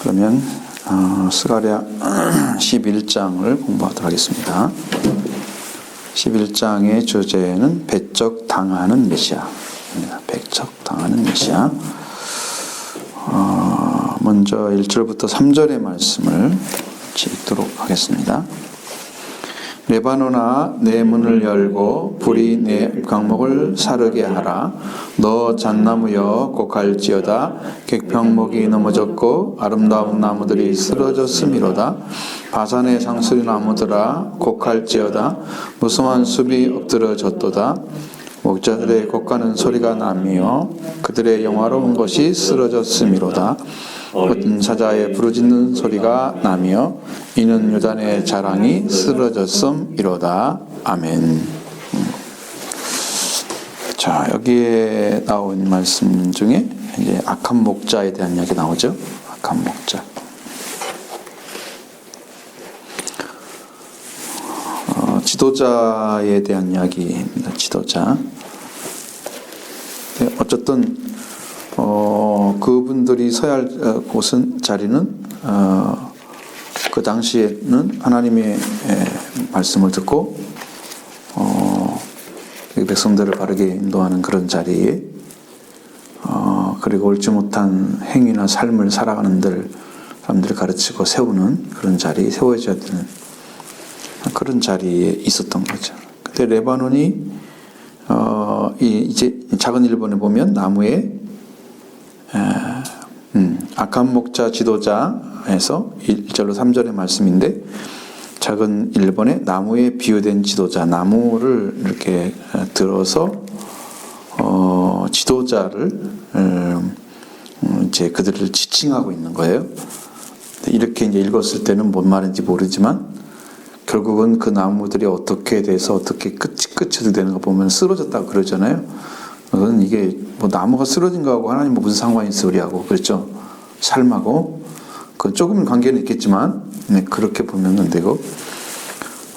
그러면 스가랴 11장을 공부하도록 하겠습니다. 11장의 주제는 배척 당하는 메시아입니다. 배척 당하는 메시아. 먼저 1절부터 3절의 말씀을 읽도록 하겠습니다. 레바논아, 내 문을 열고 불이 내 강목을 사르게 하라. 너 잣나무여 곡할지어다. 객평목이 넘어졌고 아름다운 나무들이 쓰러졌음이로다. 바산의 상수리 나무들아 곡할지어다. 무성한 숲이 엎드러졌도다. 목자들의 곡하는 소리가 나며 그들의 영화로운 것이 쓰러졌음이로다. 어떤 사자의 부르짖는 소리가 나며 이는 유단의 자랑이 쓰러졌음이로다. 아멘. 자, 여기에 나온 말씀 중에 이제 악한 목자에 대한 이야기 나오죠. 악한 목자. 지도자에 대한 이야기입니다. 지도자. 어쨌든 그분들이 서야 할 곳은 자리는 그 당시에는 하나님의 말씀을 듣고 백성들을 바르게 인도하는 그런 자리에 그리고 옳지 못한 행위나 삶을 살아가는 사람들을 가르치고 세우는 그런 자리에 세워져야 되는 그런 자리에 있었던 거죠. 그때 레바논이 이제 작은 일본에 보면 나무에 악한 목자 지도자에서 1절로 3절의 말씀인데 작은 일본의 나무에 비유된 지도자, 나무를 이렇게 들어서 지도자를 이제 그들을 지칭하고 있는 거예요. 이렇게 이제 읽었을 때는 뭔 말인지 모르지만 결국은 그 나무들이 어떻게 돼서 어떻게 끝이 되는 거 보면 쓰러졌다고 그러잖아요. 그건 이게 뭐 나무가 쓰러진 거하고 하나님 무슨 상관이 있어 우리하고 그렇죠. 삶하고 그 조금 관계는 있겠지만 그렇게 보면 안 되고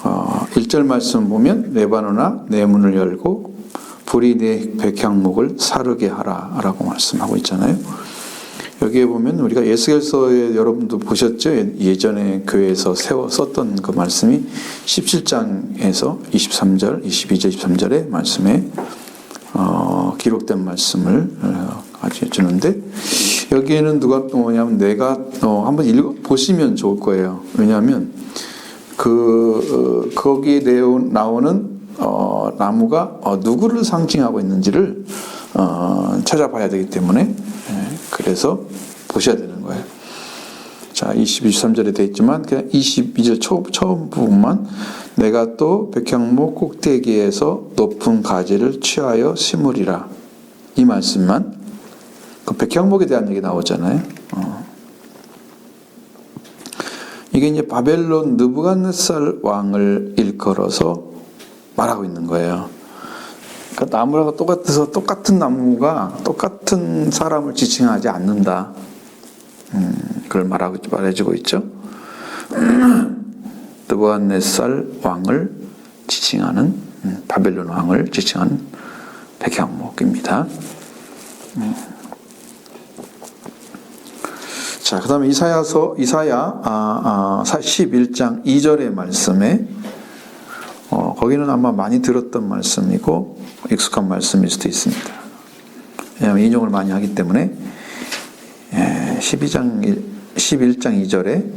1절 말씀 보면 레바논아 내 문을 열고 불이 내 백향목을 사르게 하라 라고 말씀하고 있잖아요. 여기에 보면 우리가 에스겔서에 여러분도 보셨죠? 예전에 교회에서 썼던 그 말씀이 17장에서 23절, 22절, 23절의 말씀에 기록된 말씀을 가르쳐 주는데 여기에는 누가 뭐냐면 내가 한번 보시면 좋을 거예요. 왜냐하면 거기에 나오는 나무가 누구를 상징하고 있는지를 찾아봐야 되기 때문에 그래서 보셔야 되는 거예요. 자, 23절에 되어 있지만 그냥 22절 처음 부분만 내가 또 백향목 꼭대기에서 높은 가지를 취하여 심으리라. 이 말씀만 그 백향목에 대한 얘기 나오잖아요. 이게 이제 바벨론 느부갓네살 왕을 일컬어서 말하고 있는 거예요. 그러니까 나무가 똑같아서 똑같은 나무가 똑같은 사람을 지칭하지 않는다. 그걸 말해주고 있죠. 느부갓네살 왕을 지칭하는 바벨론 왕을 지칭하는 백향목입니다. 자, 그다음에 이사야 11장 2절의 말씀에 거기는 아마 많이 들었던 말씀이고 익숙한 말씀일 수도 있습니다. 왜냐하면 인용을 많이 하기 때문에 11장 2절에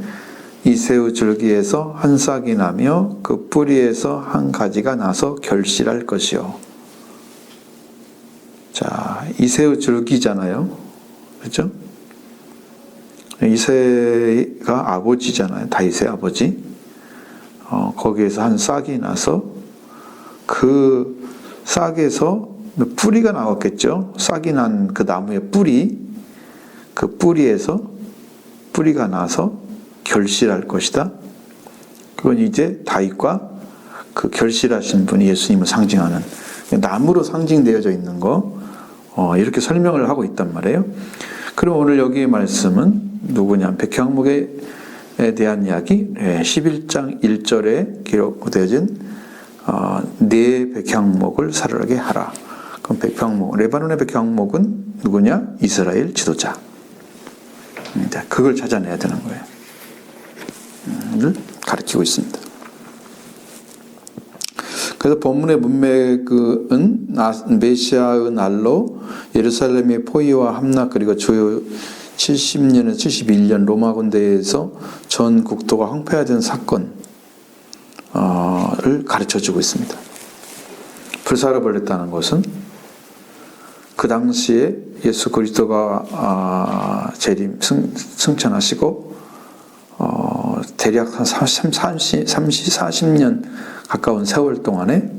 이새우 줄기에서 한 싹이 나며 그 뿌리에서 한 가지가 나서 결실할 것이요. 자, 이새우 줄기잖아요. 그렇죠? 이새가 아버지잖아요. 다윗의 아버지. 거기에서 한 싹이 나서 그 싹에서 뿌리가 나왔겠죠. 싹이 난 그 나무의 뿌리, 그 뿌리에서 뿌리가 나서 결실할 것이다. 그건 이제 다윗과 그 결실하신 분이 예수님을 상징하는 나무로 상징되어져 있는 거 이렇게 설명을 하고 있단 말이에요. 그럼 오늘 여기의 말씀은 누구냐? 백향목에 대한 이야기 11장 1절에 기록되어진 네 백향목을 사르게 하라. 그럼 레바논의 백향목은 누구냐? 이스라엘 지도자. 그걸 찾아내야 되는 거예요. 를 가르치고 있습니다. 그래서 본문의 문맥은 메시아의 날로 예루살렘의 포위와 함락 그리고 주요 70년에서 71년 로마 군대에서 전 국토가 황폐화된 사건을 가르쳐주고 있습니다. 불사를 벌였다는 것은 그 당시에 예수 그리스도가 재림 승천하시고 대략 한 40년 가까운 세월 동안에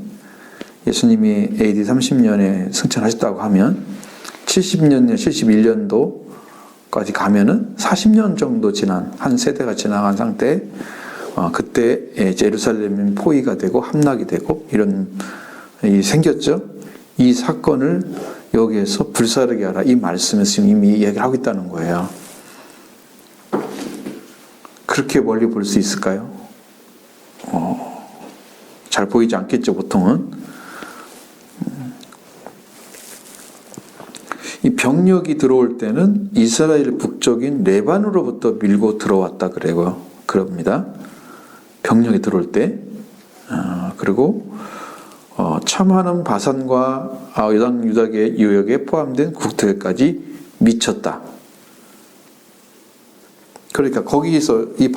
예수님이 AD 30년에 승천하셨다고 하면 70년, 71년도까지 가면은 40년 정도 지난 한 세대가 지나간 상태에 그때 예루살렘이 포위가 되고 함락이 되고 이런 일이 생겼죠. 이 사건을 여기에서 불사르게 하라 이 말씀에서 지금 이미 얘기를 하고 있다는 거예요. 그렇게 멀리 볼 수 있을까요? 잘 보이지 않겠죠, 보통은. 이 병력이 들어올 때는 이스라엘 북쪽인 레반으로부터 밀고 들어왔다 그럽니다. 병력이 들어올 때. 그리고 참하는 바산과 여당 유다계 유역에 포함된 국토에까지 미쳤다. 그러니까 거기서 이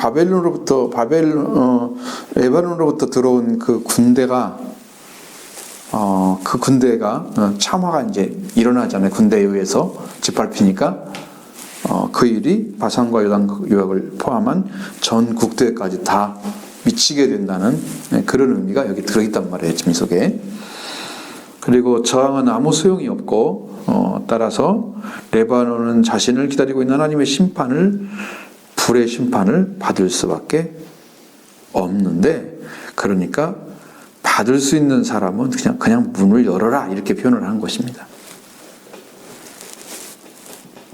레바논으로부터 들어온 그 군대가 참화가 이제 일어나잖아요. 군대에 의해서 짓밟히니까 그 일이 바산과 여당 유역을 포함한 전 국토에까지 다 미치게 된다는 그런 의미가 여기 들어있단 말이에요. 지금 속에. 그리고 저항은 아무 소용이 없고 따라서 레바논은 자신을 기다리고 있는 하나님의 불의 심판을 받을 수밖에 없는데, 그러니까 받을 수 있는 사람은 그냥 문을 열어라 이렇게 표현을 하는 것입니다.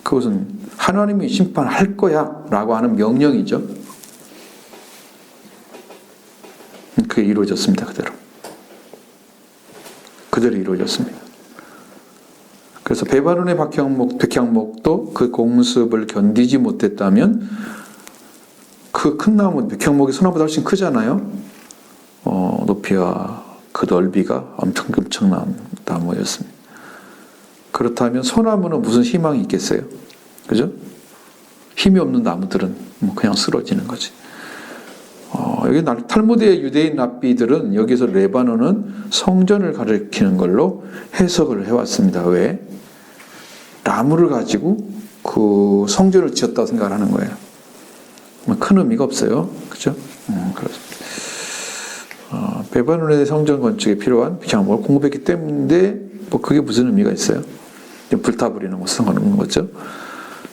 그것은 하나님이 심판할 거야 라고 하는 명령이죠. 그게 이루어졌습니다. 그대로 이루어졌습니다. 그래서 베바론의 백향목도 그 공습을 견디지 못했다면 그 큰 나무, 백향목이 소나무보다 훨씬 크잖아요. 높이와 그 넓이가 엄청난 나무였습니다. 그렇다면 소나무는 무슨 희망이 있겠어요? 그죠? 힘이 없는 나무들은 그냥 쓰러지는 거지. 여기 탈무드의 유대인 랍비들은 여기서 레바논은 성전을 가리키는 걸로 해석을 해왔습니다. 왜? 나무를 가지고 그 성전을 지었다고 생각을 하는 거예요. 큰 의미가 없어요. 그죠? 그렇습니다. 베바논의 성전 건축에 필요한 백향목을 공급했기 때문에 그게 무슨 의미가 있어요? 불타버리는 거 상관없는 거죠.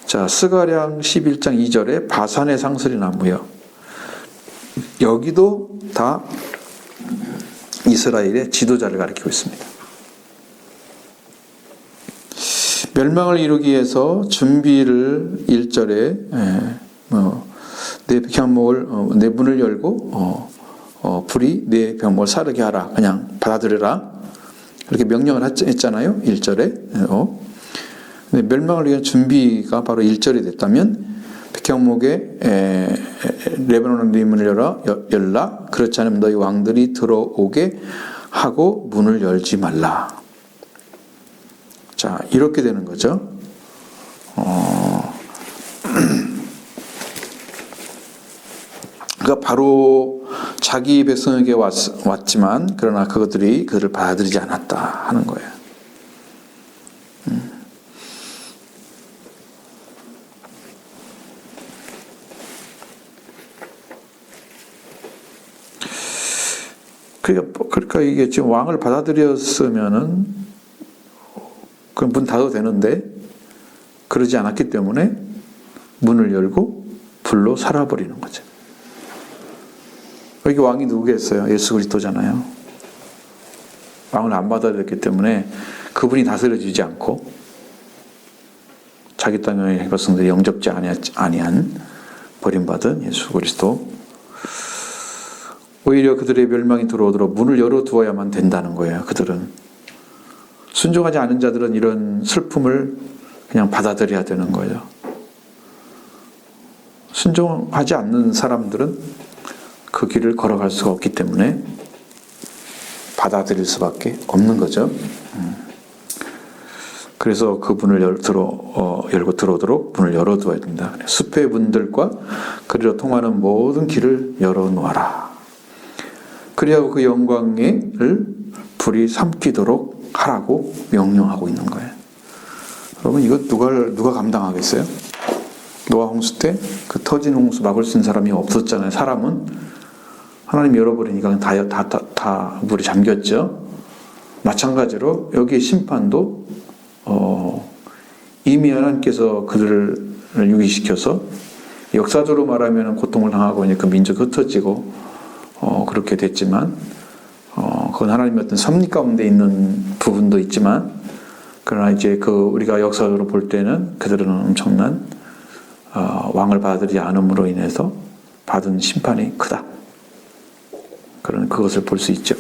자, 스가랴 11장 2절에 바산의 상설이 나무요. 여기도 다 이스라엘의 지도자를 가리키고 있습니다. 멸망을 이루기 위해서 준비를 1절에 내 백향목을 내 문을 열고 불이 내 백향목을 사르게 하라. 그냥 받아들여라. 이렇게 명령을 했잖아요. 1절에. 근데 멸망을 위한 준비가 바로 1절이 됐다면 백향목에 레바논의 문을 열라. 그렇지 않으면 너희 왕들이 들어오게 하고 문을 열지 말라. 자, 이렇게 되는 거죠. 그러니까 바로 자기 백성에게 왔지만 그러나 그것들이 그들을 받아들이지 않았다 하는 거예요. 그러니까 이게 지금 왕을 받아들였으면은 그 문 닫아도 되는데 그러지 않았기 때문에 문을 열고 불로 살아버리는 거죠. 여기 왕이 누구겠어요? 예수 그리스도잖아요. 왕을 안 받아들였기 때문에 그분이 다스려지지 않고 자기 땅의 백성들이 영접지 아니한 버림받은 예수 그리스도. 오히려 그들의 멸망이 들어오도록 문을 열어두어야만 된다는 거예요. 그들은. 순종하지 않은 자들은 이런 슬픔을 그냥 받아들여야 되는 거예요. 순종하지 않는 사람들은 그 길을 걸어갈 수가 없기 때문에 받아들일 수밖에 없는 거죠. 그래서 그 문을 열고 들어오도록 문을 열어두어야 된다. 숲의 문들과 그리로 통하는 모든 길을 열어놓아라. 그리하고 그 영광을 불이 삼키도록 하라고 명령하고 있는 거예요. 여러분, 이거 누가 감당하겠어요? 노아 홍수 때 그 터진 홍수 막을 수 있는 사람이 없었잖아요. 사람은 하나님 열어버리니까 다 물이 잠겼죠. 마찬가지로 여기 심판도 이미 하나님께서 그들을 유기시켜서 역사적으로 말하면 고통을 당하고 이제 그 민족이 흩어지고 그렇게 됐지만 그건 하나님의 어떤 섭리 가운데 있는 부분도 있지만, 그러나 이제 우리가 역사적으로 볼 때는 그들은 엄청난 왕을 받아들이지 않음으로 인해서 받은 심판이 크다. 그것을 볼 수 있죠.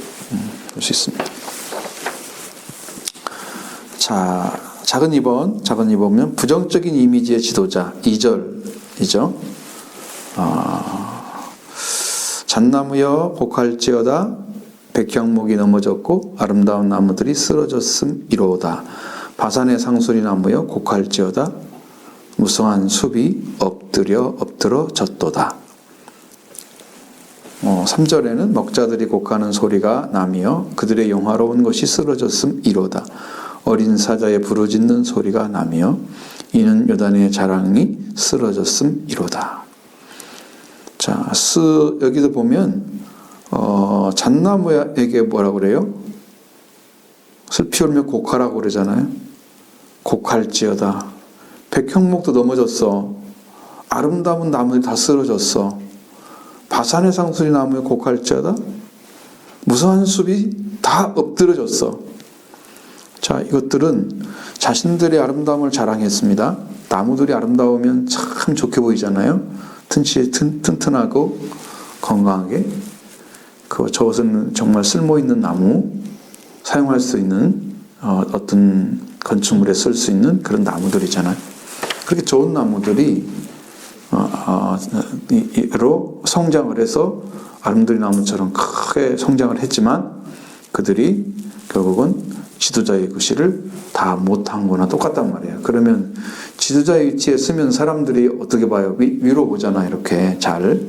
볼 수 있습니다. 자, 작은 2번 보면 부정적인 이미지의 지도자 2절이죠. 잣나무여 곡할지어다, 백향목이 넘어졌고 아름다운 나무들이 쓰러졌음이로다. 바산의 상수리 나무여 곡할지어다, 무성한 숲이 엎드러졌도다. 3절에는 먹자들이 곡하는 소리가 나며 그들의 영화로운 것이 쓰러졌음이로다. 어린 사자의 부르짖는 소리가 나며 이는 요단의 자랑이 쓰러졌음이로다. 자, 여기서 보면 잣나무에게 뭐라고 그래요? 슬피 울며 곡하라고 그러잖아요. 곡할지어다. 백향목도 넘어졌어. 아름다운 나무들이 다 쓰러졌어. 바산의 상수리 나무에 곡할지어다. 무성한 숲이 다 엎드러졌어. 자, 이것들은 자신들의 아름다움을 자랑했습니다. 나무들이 아름다우면 참 좋게 보이잖아요. 튼튼하고 건강하게. 저것은 정말 쓸모있는 나무, 사용할 수 있는 어떤 건축물에 쓸 수 있는 그런 나무들이잖아요. 그렇게 좋은 나무들이 로 성장을 해서 아름드리 나무처럼 크게 성장을 했지만 그들이 결국은 지도자의 구실을 다 못한 거나 똑같단 말이에요. 그러면 지도자의 위치에 쓰면 사람들이 어떻게 봐요? 위로 보잖아요. 이렇게 잘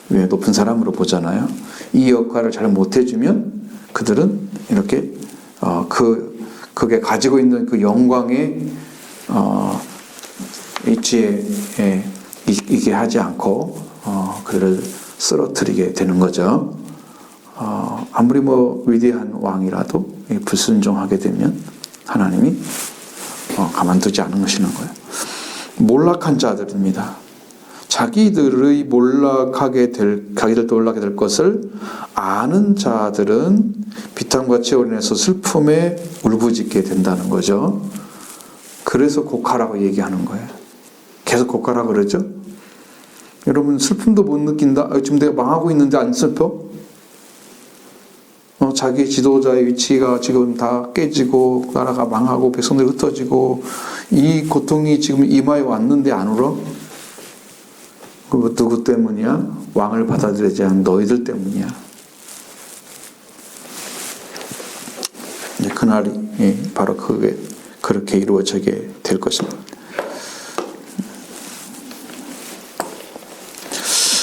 높은 사람으로 보잖아요. 이 역할을 잘 못해주면 그들은 이렇게 그게 가지고 있는 그 영광의 위치에 이게 하지 않고 그들을 쓰러뜨리게 되는 거죠. 아무리 위대한 왕이라도 불순종하게 되면 하나님이 가만두지 않으시는 거예요. 몰락한 자들입니다. 자기들도 몰락하게 될 것을 아는 자들은 비탄과 치열로 인해서 슬픔에 울부짖게 된다는 거죠. 그래서 곡하라고 얘기하는 거예요. 계속 곡하라고 그러죠. 여러분, 슬픔도 못 느낀다? 지금 내가 망하고 있는데 안 슬퍼? 자기 지도자의 위치가 지금 다 깨지고 나라가 망하고 백성들이 흩어지고 이 고통이 지금 이마에 왔는데 안 울어? 그 누구 때문이야? 왕을 받아들이지 않은 너희들 때문이야. 그날이 바로 그렇게 이루어지게 될 것입니다.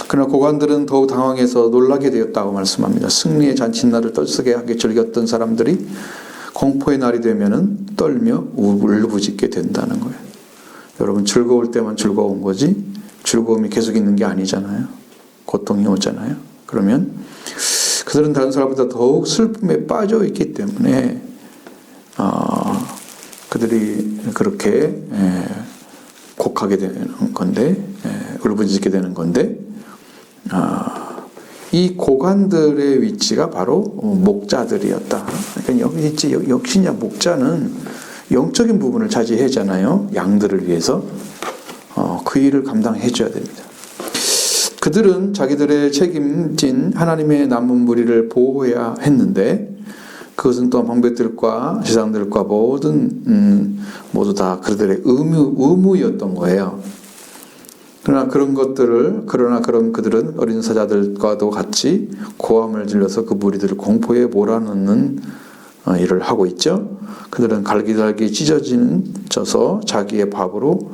그러나 고관들은 더욱 당황해서 놀라게 되었다고 말씀합니다. 승리의 잔칫날을 떨쓰게 하게 즐겼던 사람들이 공포의 날이 되면은 떨며 울부짖게 된다는 거예요. 여러분, 즐거울 때만 즐거운 거지 즐거움이 계속 있는 게 아니잖아요. 고통이 오잖아요. 그러면 그들은 다른 사람보다 더욱 슬픔에 빠져 있기 때문에 그들이 그렇게 곡하게 되는 건데, 울부짖게 되는 건데, 이 고관들의 위치가 바로 목자들이었다. 그러니까 역시나 목자는 영적인 부분을 차지하잖아요. 양들을 위해서 그 일을 감당해 줘야 됩니다. 그들은 자기들의 책임진 하나님의 남은 무리를 보호해야 했는데 그것은 또한 방백들과 제사장들과 모두 다 그들의 의무였던 거예요. 그러나 그런 그들은 어린 사자들과도 같이 고함을 질러서 그 무리들을 공포에 몰아넣는 일을 하고 있죠. 그들은 갈기갈기 찢어져서 자기의 밥으로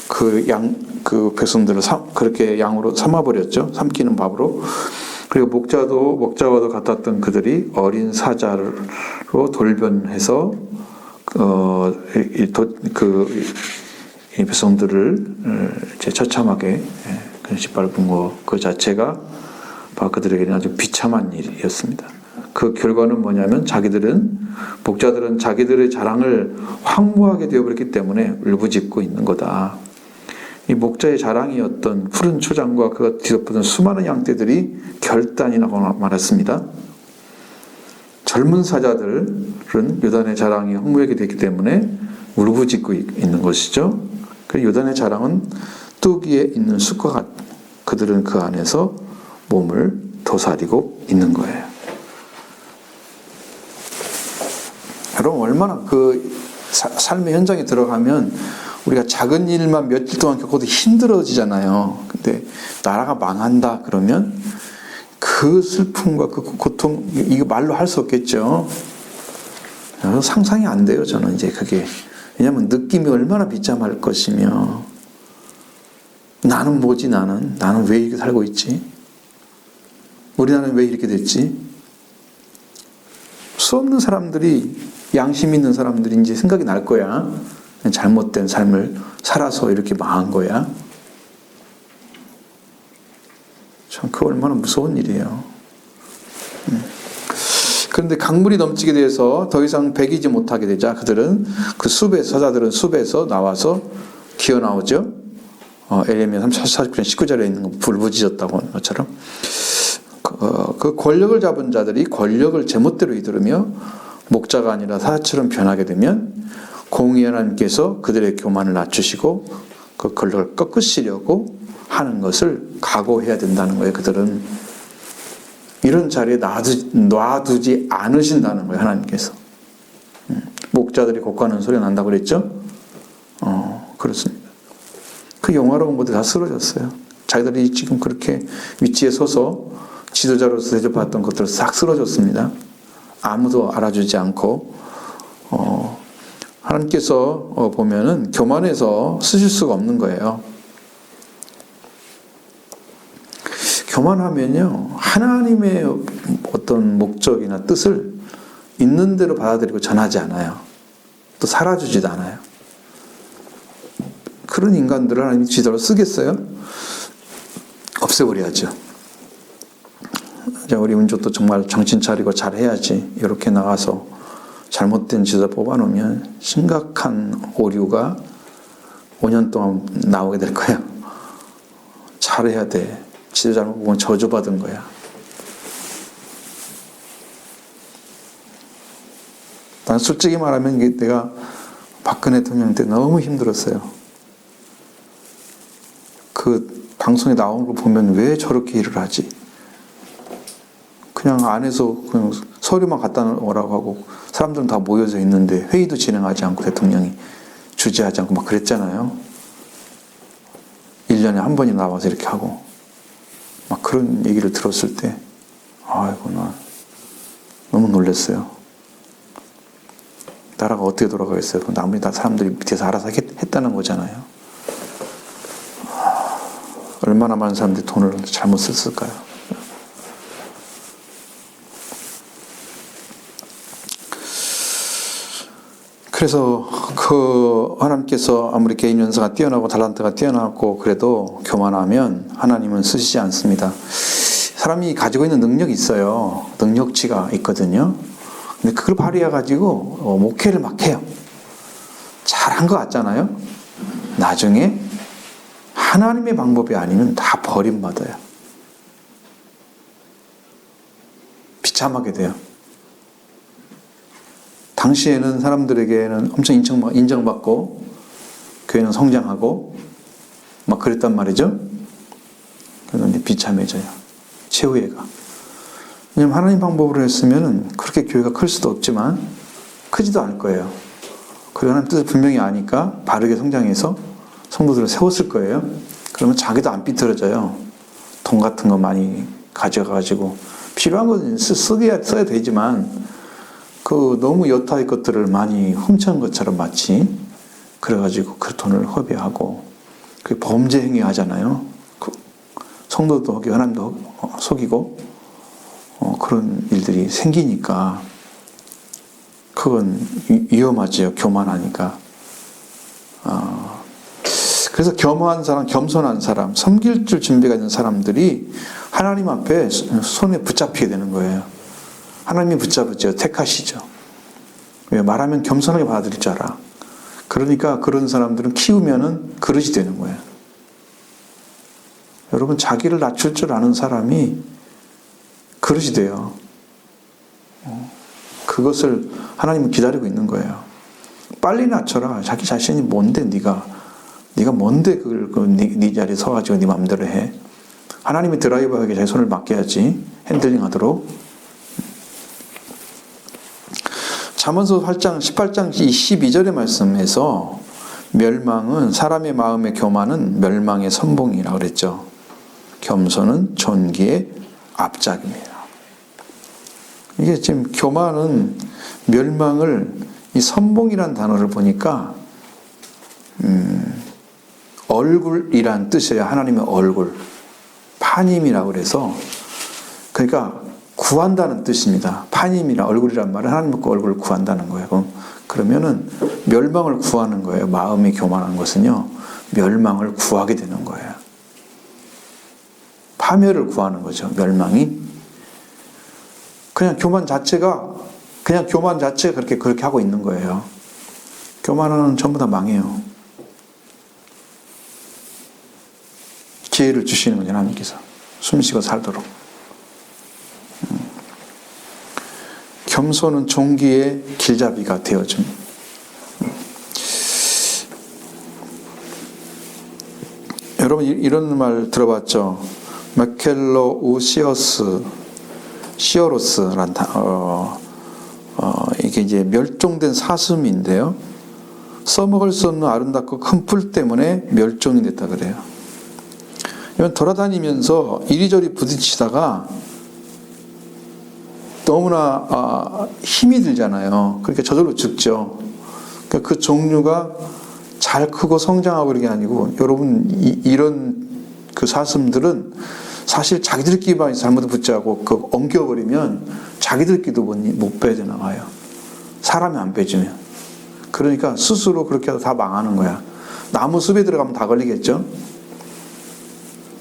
그 백성들을 그렇게 양으로 삼아버렸죠. 삼키는 밥으로. 그리고 목자와도 같았던 그들이 어린 사자로 돌변해서 이 백성들을 이제 처참하게 짓밟은 것 그 자체가 바로 그들에게는 아주 비참한 일이었습니다. 그 결과는 뭐냐면 목자들은 자기들의 자랑을 황무하게 되어버렸기 때문에 울부짖고 있는 거다. 이 목자의 자랑이었던 푸른 초장과 그가 뒤덮어둔 수많은 양떼들이 결단이 나고 말았습니다. 젊은 사자들은 요단의 자랑이 헛무하게 됐기 때문에 울부짖고 있는 것이죠. 그 요단의 자랑은 뚜기에 있는 숲과 같. 그들은 그 안에서 몸을 도사리고 있는 거예요. 여러분 얼마나 그 삶의 현장에 들어가면 우리가 작은 일만 며칠 동안 겪어도 힘들어지잖아요. 근데 나라가 망한다 그러면 그 슬픔과 그 고통 이거 말로 할 수 없겠죠. 상상이 안 돼요. 저는 이제 그게 왜냐하면 느낌이 얼마나 비참할 것이며 나는 뭐지 나는 왜 이렇게 살고 있지? 우리나라는 왜 이렇게 됐지? 수 없는 사람들이 양심 있는 사람들이 이제 생각이 날 거야. 잘못된 삶을 살아서 이렇게 망한 거야. 참 그 얼마나 무서운 일이에요. 그런데 강물이 넘치게 돼서 더 이상 배기지 못하게 되자 그들은 사자들은 숲에서 나와서 기어 나오죠. 에레미야 49장 19절에 있는 거 불부짖었다고 하는 것처럼 그 권력을 잡은 자들이 권력을 제멋대로 이끌으며 목자가 아니라 사자처럼 변하게 되면 공의의 하나님께서 그들의 교만을 낮추시고 그 권력을 꺾으시려고 하는 것을 각오해야 된다는 거예요. 그들은 이런 자리에 놔두지 않으신다는 거예요. 하나님께서. 목자들이 곡하는 소리가 난다고 그랬죠? 그렇습니다. 그 영화로운 것들이 다 쓰러졌어요. 자기들이 지금 그렇게 위치에 서서 지도자로서 대접받았던 것들 싹 쓰러졌습니다. 아무도 알아주지 않고 하나님께서 보면은 교만해서 쓰실 수가 없는 거예요. 교만하면요 하나님의 어떤 목적이나 뜻을 있는 대로 받아들이고 전하지 않아요. 또 살아주지도 않아요. 그런 인간들을 하나님이 지도로 쓰겠어요? 없애버려야죠. 우리 은조도 정말 정신 차리고 잘해야지 이렇게 나가서 잘못된 지도자 뽑아놓으면 심각한 오류가 5년 동안 나오게 될 거예요. 잘해야 돼. 지도자 잘못 보면 저주받은 거야. 난 솔직히 말하면 내가 박근혜 대통령 때 너무 힘들었어요. 그 방송에 나온 걸 보면 왜 저렇게 일을 하지? 그냥 안에서 그냥 서류만 갖다 오라고 하고 사람들은 다 모여져 있는데 회의도 진행하지 않고 대통령이 주재하지 않고 막 그랬잖아요. 1년에 한 번이 나와서 이렇게 하고 막 그런 얘기를 들었을 때 아이고 나 너무 놀랐어요. 나라가 어떻게 돌아가겠어요? 나머지 다 사람들이 밑에서 알아서 했다는 거잖아요. 얼마나 많은 사람들이 돈을 잘못 썼을까요? 그래서 그 하나님께서 아무리 개인 연사가 뛰어나고 달란트가 뛰어나고 그래도 교만하면 하나님은 쓰시지 않습니다. 사람이 가지고 있는 능력이 있어요. 능력치가 있거든요. 근데 그걸 발휘해가지고 목회를 막 해요. 잘한 것 같잖아요. 나중에 하나님의 방법이 아니면 다 버림받아요. 비참하게 돼요. 당시에는 사람들에게는 엄청 인정받고 교회는 성장하고 막 그랬단 말이죠. 그런데 비참해져요. 최후회가. 왜냐하면 하나님 방법으로 했으면 그렇게 교회가 클 수도 없지만 크지도 않을 거예요. 그리고 하나님 뜻을 분명히 아니까 바르게 성장해서 성도들을 세웠을 거예요. 그러면 자기도 안 삐뚤어져요. 돈 같은 거 많이 가져가가지고 필요한 건 써야 되지만 그 너무 여타의 것들을 많이 훔쳐온 것처럼 마치 그래가지고 그 돈을 허비하고 그 범죄 행위 하잖아요. 그 성도도 속이고 하나님도 속이고 그런 일들이 생기니까 그건 위험하지요. 교만하니까. 그래서 겸허한 사람, 겸손한 사람, 섬길 줄 준비가 있는 사람들이 하나님 앞에 손에 붙잡히게 되는 거예요. 하나님이 붙잡으죠. 택하시죠. 왜? 말하면 겸손하게 받아들일 줄 알아. 그러니까 그런 사람들은 키우면은 그릇이 되는 거예요. 여러분, 자기를 낮출 줄 아는 사람이 그릇이 돼요. 그것을 하나님은 기다리고 있는 거예요. 빨리 낮춰라. 자기 자신이 뭔데 네가 뭔데 그걸 네 자리에 서가지고 네 마음대로 해. 하나님이 드라이버에게 자기 손을 맡겨야지. 핸들링하도록. 잠언서 18장 12절의 말씀에서 멸망은 사람의 마음의 교만은 멸망의 선봉이라고 그랬죠. 겸손은 존귀의 앞작입니다. 이게 지금 교만은 멸망을 이 선봉이라는 단어를 보니까 얼굴이란 뜻이에요. 하나님의 얼굴. 파님이라고 그래서 그러니까 구한다는 뜻입니다. 파님이라 얼굴이란 말은 하나님의 얼굴을 구한다는 거예요. 그러면은 멸망을 구하는 거예요. 마음이 교만한 것은요. 멸망을 구하게 되는 거예요. 파멸을 구하는 거죠. 멸망이. 그냥 교만 자체가 그렇게 하고 있는 거예요. 교만은 전부 다 망해요. 기회를 주시는 거죠. 하나님께서. 숨쉬고 살도록. 겸손은 종기의 길잡이가 되어줍니다. 여러분 이런 말 들어봤죠? 시어로스란 이게 이제 멸종된 사슴인데요. 써먹을 수 없는 아름답고 큰 풀 때문에 멸종이 됐다 그래요. 돌아다니면서 이리저리 부딪히다가 너무나 힘이 들잖아요. 그러니까 저절로 죽죠. 그러니까 그 종류가 잘 크고 성장하고 그런 게 아니고 여러분 이런 그 사슴들은 사실 자기들끼리만 잘못 붙잡고 그 엉겨버리면 자기들끼리도 못 빼져나가요. 사람이 안 빼주면. 그러니까 스스로 그렇게 해서 다 망하는 거야. 나무 숲에 들어가면 다 걸리겠죠.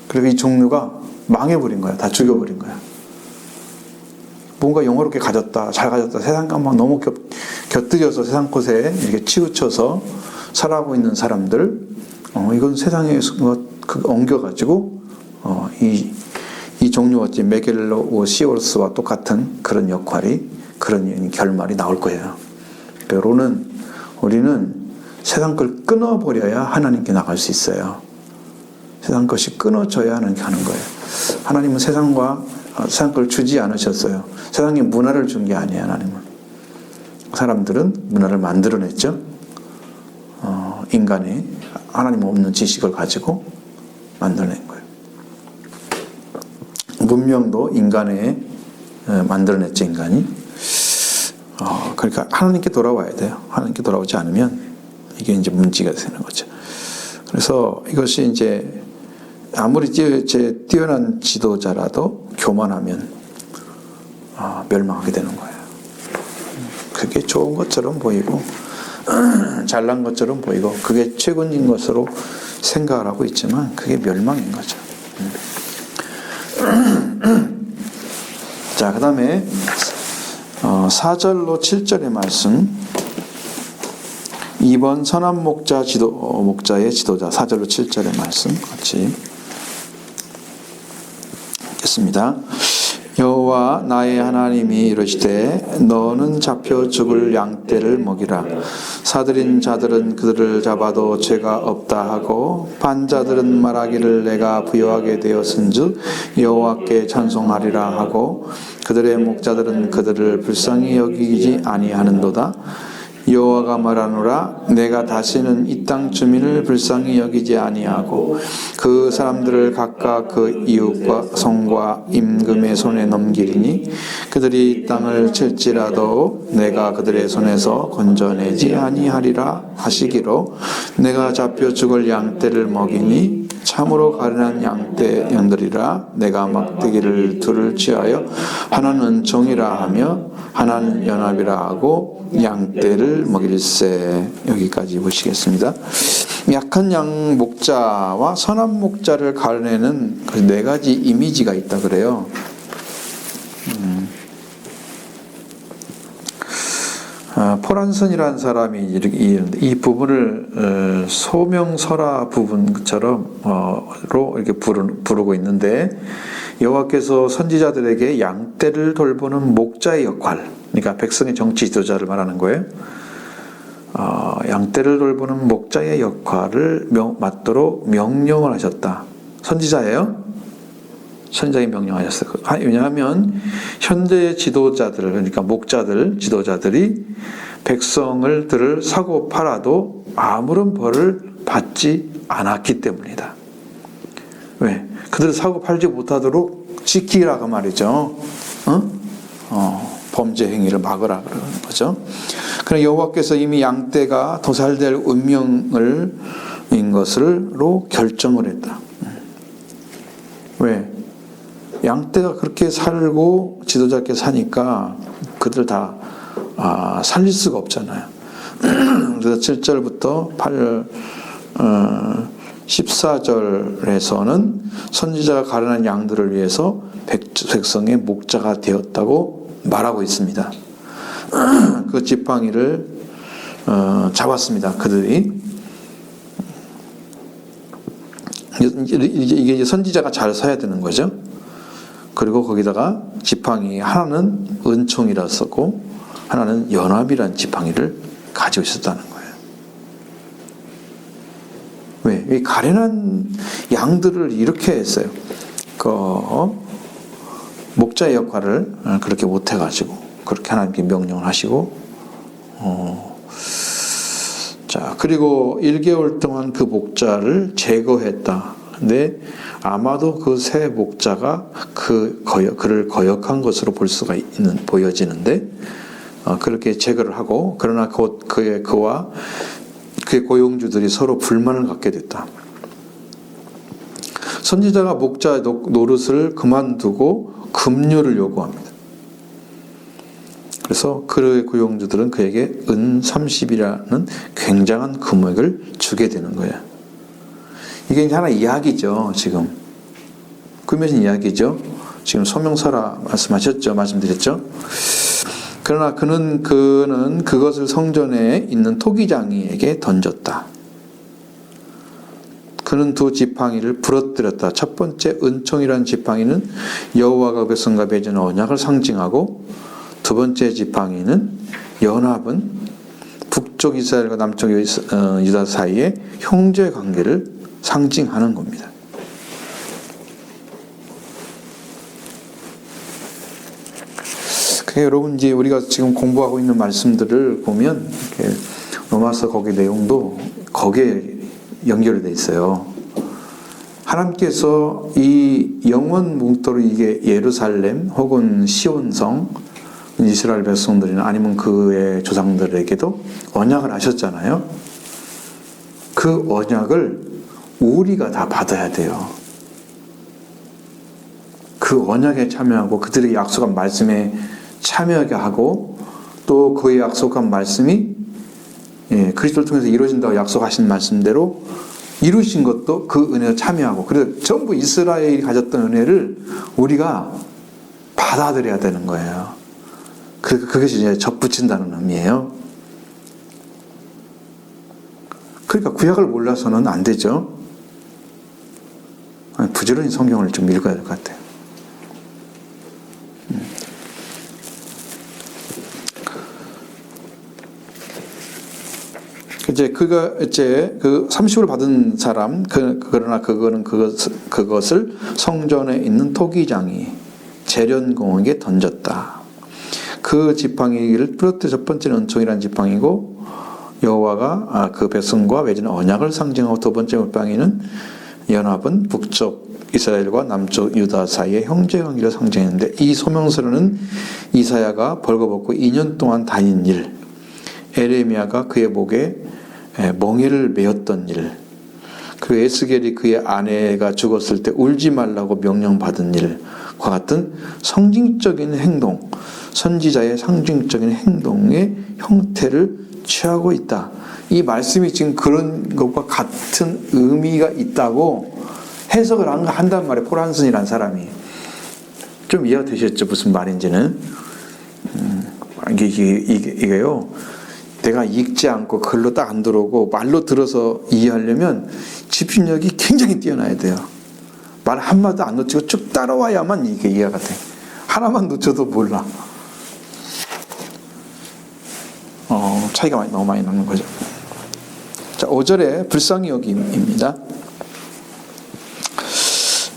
그리고 이 종류가 망해버린 거야. 다 죽여버린 거야. 뭔가 영화롭게 가졌다, 잘 가졌다, 세상과 막 너무 곁들여서 세상 곳에 이렇게 치우쳐서 살아가고 있는 사람들, 이건 세상에 엉겨가지고, 이 종류가 메겔로시오스와 똑같은 그런 역할이, 그런 결말이 나올 거예요. 그러니까 우리는 세상 걸 끊어버려야 하나님께 나갈 수 있어요. 세상 것이 끊어져야 하나님께 하는 거예요. 하나님은 세상 걸 주지 않으셨어요. 세상에 문화를 준 게 아니에요, 하나님은. 사람들은 문화를 만들어냈죠. 인간이 하나님 없는 지식을 가지고 만들어낸 거예요. 문명도 인간에 만들어냈죠, 인간이. 그러니까 하나님께 돌아와야 돼요. 하나님께 돌아오지 않으면 이게 이제 문제가 되는 거죠. 그래서 이것이 이제 아무리 뛰어난 지도자라도 교만하면 멸망하게 되는 거예요. 그게 좋은 것처럼 보이고 잘난 것처럼 보이고 그게 최고인 것으로 생각을 하고 있지만 그게 멸망인 거죠. 자, 그 다음에 4절로 7절의 말씀 2번 선한 목자의 지도자 4절로 7절의 말씀 같이 읽겠습니다. 여호와 나의 하나님이 이르시되 너는 잡혀 죽을 양떼를 먹이라. 사들인 자들은 그들을 잡아도 죄가 없다 하고 반자들은 말하기를 내가 부요하게 되었은즉 여호와께 찬송하리라 하고 그들의 목자들은 그들을 불쌍히 여기지 아니하는도다. 여호와가 말하노라 내가 다시는 이 땅 주민을 불쌍히 여기지 아니하고 그 사람들을 각각 그 이웃과 성과 임금의 손에 넘기리니 그들이 이 땅을 칠지라도 내가 그들의 손에서 건져내지 아니하리라 하시기로 내가 잡혀 죽을 양떼를 먹이니 참으로 가련한 양들이라 내가 막대기를 둘을 취하여 하나는 종이라 하며 하나는 연합이라 하고 양떼를 먹일세. 여기까지 보시겠습니다. 약한 양 목자와 선한 목자를 가려내는 그 네 가지 이미지가 있다 그래요. 포란선이라는 사람이 이렇게 이 부분을 소명설화 부분처럼로 이렇게 부르고 있는데 여호와께서 선지자들에게 양떼를 돌보는 목자의 역할, 그러니까 백성의 정치 지도자를 말하는 거예요. 양떼를 돌보는 목자의 역할을 맡도록 명령을 하셨다. 선지자예요. 선지자에게 명령하셨어요. 왜냐하면 현재 지도자들, 그러니까 목자들, 지도자들이 백성들을 사고 팔아도 아무런 벌을 받지 않았기 때문이다. 왜? 그들을 사고 팔지 못하도록 지키라고 말이죠. 범죄 행위를 막으라 그러는 거죠. 그러나 여호와께서 이미 양떼가 도살될 운명인 것으로 결정을 했다. 왜? 양떼가 그렇게 살고 지도자께 사니까 그들 다 살릴 수가 없잖아요. 그래서 7절부터 14절에서는 선지자가 가련한 양들을 위해서 백성의 목자가 되었다고 말하고 있습니다. 그 지팡이를 잡았습니다. 그들이. 이게 선지자가 잘 서야 되는 거죠. 그리고 거기다가 지팡이 하나는 은총이라 썼고 하나는 연합이라는 지팡이를 가지고 있었다는 거예요. 왜? 이 가련한 양들을 이렇게 했어요. 목자의 역할을 그렇게 못해가지고 그렇게 하나님께 명령을 하시고 자, 그리고 1개월 동안 그 목자를 제거했다. 근데 아마도 그 새 목자가 그를 거역한 것으로 볼 수가 보여지는데 그렇게 제거를 하고 그러나 그와 그의 고용주들이 서로 불만을 갖게 됐다. 선지자가 목자 노릇을 그만두고 급료를 요구합니다. 그래서 그의 고용주들은 그에게 은 30이라는 굉장한 금액을 주게 되는 거예요. 이게 하나 이야기죠, 지금. 꾸며진 이야기죠. 지금 소명설화 말씀드렸죠. 그러나 그는 그것을 성전에 있는 토기장이에게 던졌다. 그는 두 지팡이를 부러뜨렸다. 첫 번째 은총이라는 지팡이는 여호와가 백성과 맺은 언약을 상징하고 두 번째 지팡이는 연합은 북쪽 이스라엘과 남쪽 유다 사이의 형제 관계를 상징하는 겁니다. 그러니까 여러분 이제 우리가 지금 공부하고 있는 말씀들을 보면 로마서 거기 내용도 거기에 연결되어 있어요. 하나님께서 이 영원 뭉토로 이게 예루살렘 혹은 시온성 이스라엘 백성들이나 아니면 그의 조상들에게도 언약을 하셨잖아요. 그 언약을 우리가 다 받아야 돼요. 그 언약에 참여하고 그들에게 약속한 말씀에 참여하게 하고 또 그의 약속한 말씀이 그리스도를 통해서 이루어진다고 약속하신 말씀대로 이루신 것도 그 은혜에 참여하고 그래서 전부 이스라엘이 가졌던 은혜를 우리가 받아들여야 되는 거예요. 그것이 이제 접붙인다는 의미예요. 그러니까 구약을 몰라서는 안 되죠. 부지런히 성경을 좀 읽어야 될 것 같아요. 그가 그 30을 받은 사람, 그러나 그것을 성전에 있는 토기장이 재련공에게 던졌다. 그 지팡이를 부러뜨려 첫 번째는 은총이라는 지팡이고 여호와가 그 백성과 맺은 언약을 상징하고, 두 번째 물방이는 연합은 북쪽 이스라엘과 남쪽 유다 사이의 형제 관계를 상징했는데, 이 소명서는 이사야가 벌거벗고 2년 동안 다닌 일, 에레미야가 그의 목에 멍에를 메었던 일, 그리고 에스겔이 그의 아내가 죽었을 때 울지 말라고 명령받은 일과 같은 상징적인 행동, 선지자의 상징적인 행동의 형태를 취하고 있다. 이 말씀이 지금 그런 것과 같은 의미가 있다고 해석을 한단 말이에요. 폴 한슨이라는 사람이. 좀 이해가 되셨죠? 무슨 말인지는. 이게요. 내가 읽지 않고 글로 딱 안 들어오고 말로 들어서 이해하려면 집중력이 굉장히 뛰어나야 돼요. 말 한마디 안 놓치고 쭉 따라와야만 이게 이해가 돼. 하나만 놓쳐도 몰라. 차이가 너무 많이 나는 거죠. 자, 5절에 불쌍히 여김입니다.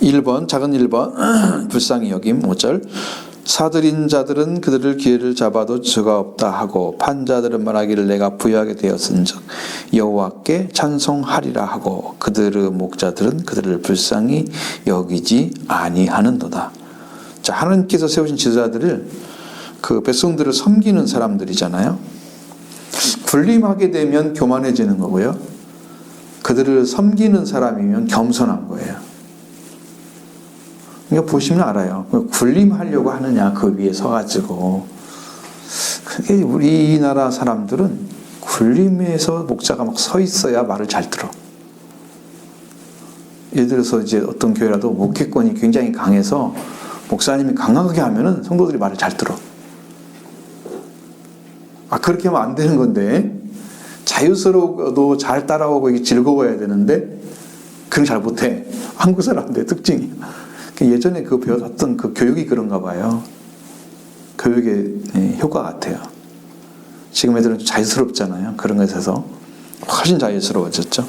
1번, 작은 1번, 불쌍히 여김, 5절. 사들인 자들은 그들을 기회를 잡아도 죄가 없다 하고, 판자들은 말하기를 내가 부유하게 되었은즉 여호와께 찬송하리라 하고, 그들의 목자들은 그들을 불쌍히 여기지 아니하는도다. 자, 하나님께서 세우신 지도자들을, 그 백성들을 섬기는 사람들이잖아요. 군림하게 되면 교만해지는 거고요. 그들을 섬기는 사람이면 겸손한 거예요. 그러니까 보시면 알아요. 군림하려고 하느냐, 그 위에 서가지고. 그게 우리나라 사람들은 군림에서 목자가 막 서 있어야 말을 잘 들어. 예를 들어서 이제 어떤 교회라도 목회권이 굉장히 강해서 목사님이 강하게 하면은 성도들이 말을 잘 들어. 그렇게 하면 안 되는 건데, 자유스러워도 잘 따라오고 즐거워야 되는데, 그런 잘 못해. 한국 사람들의 특징이. 예전에 그 배웠던 그 교육이 그런가 봐요. 교육의 효과 같아요. 지금 애들은 좀 자유스럽잖아요. 그런 것에 있어서 훨씬 자유스러워졌죠.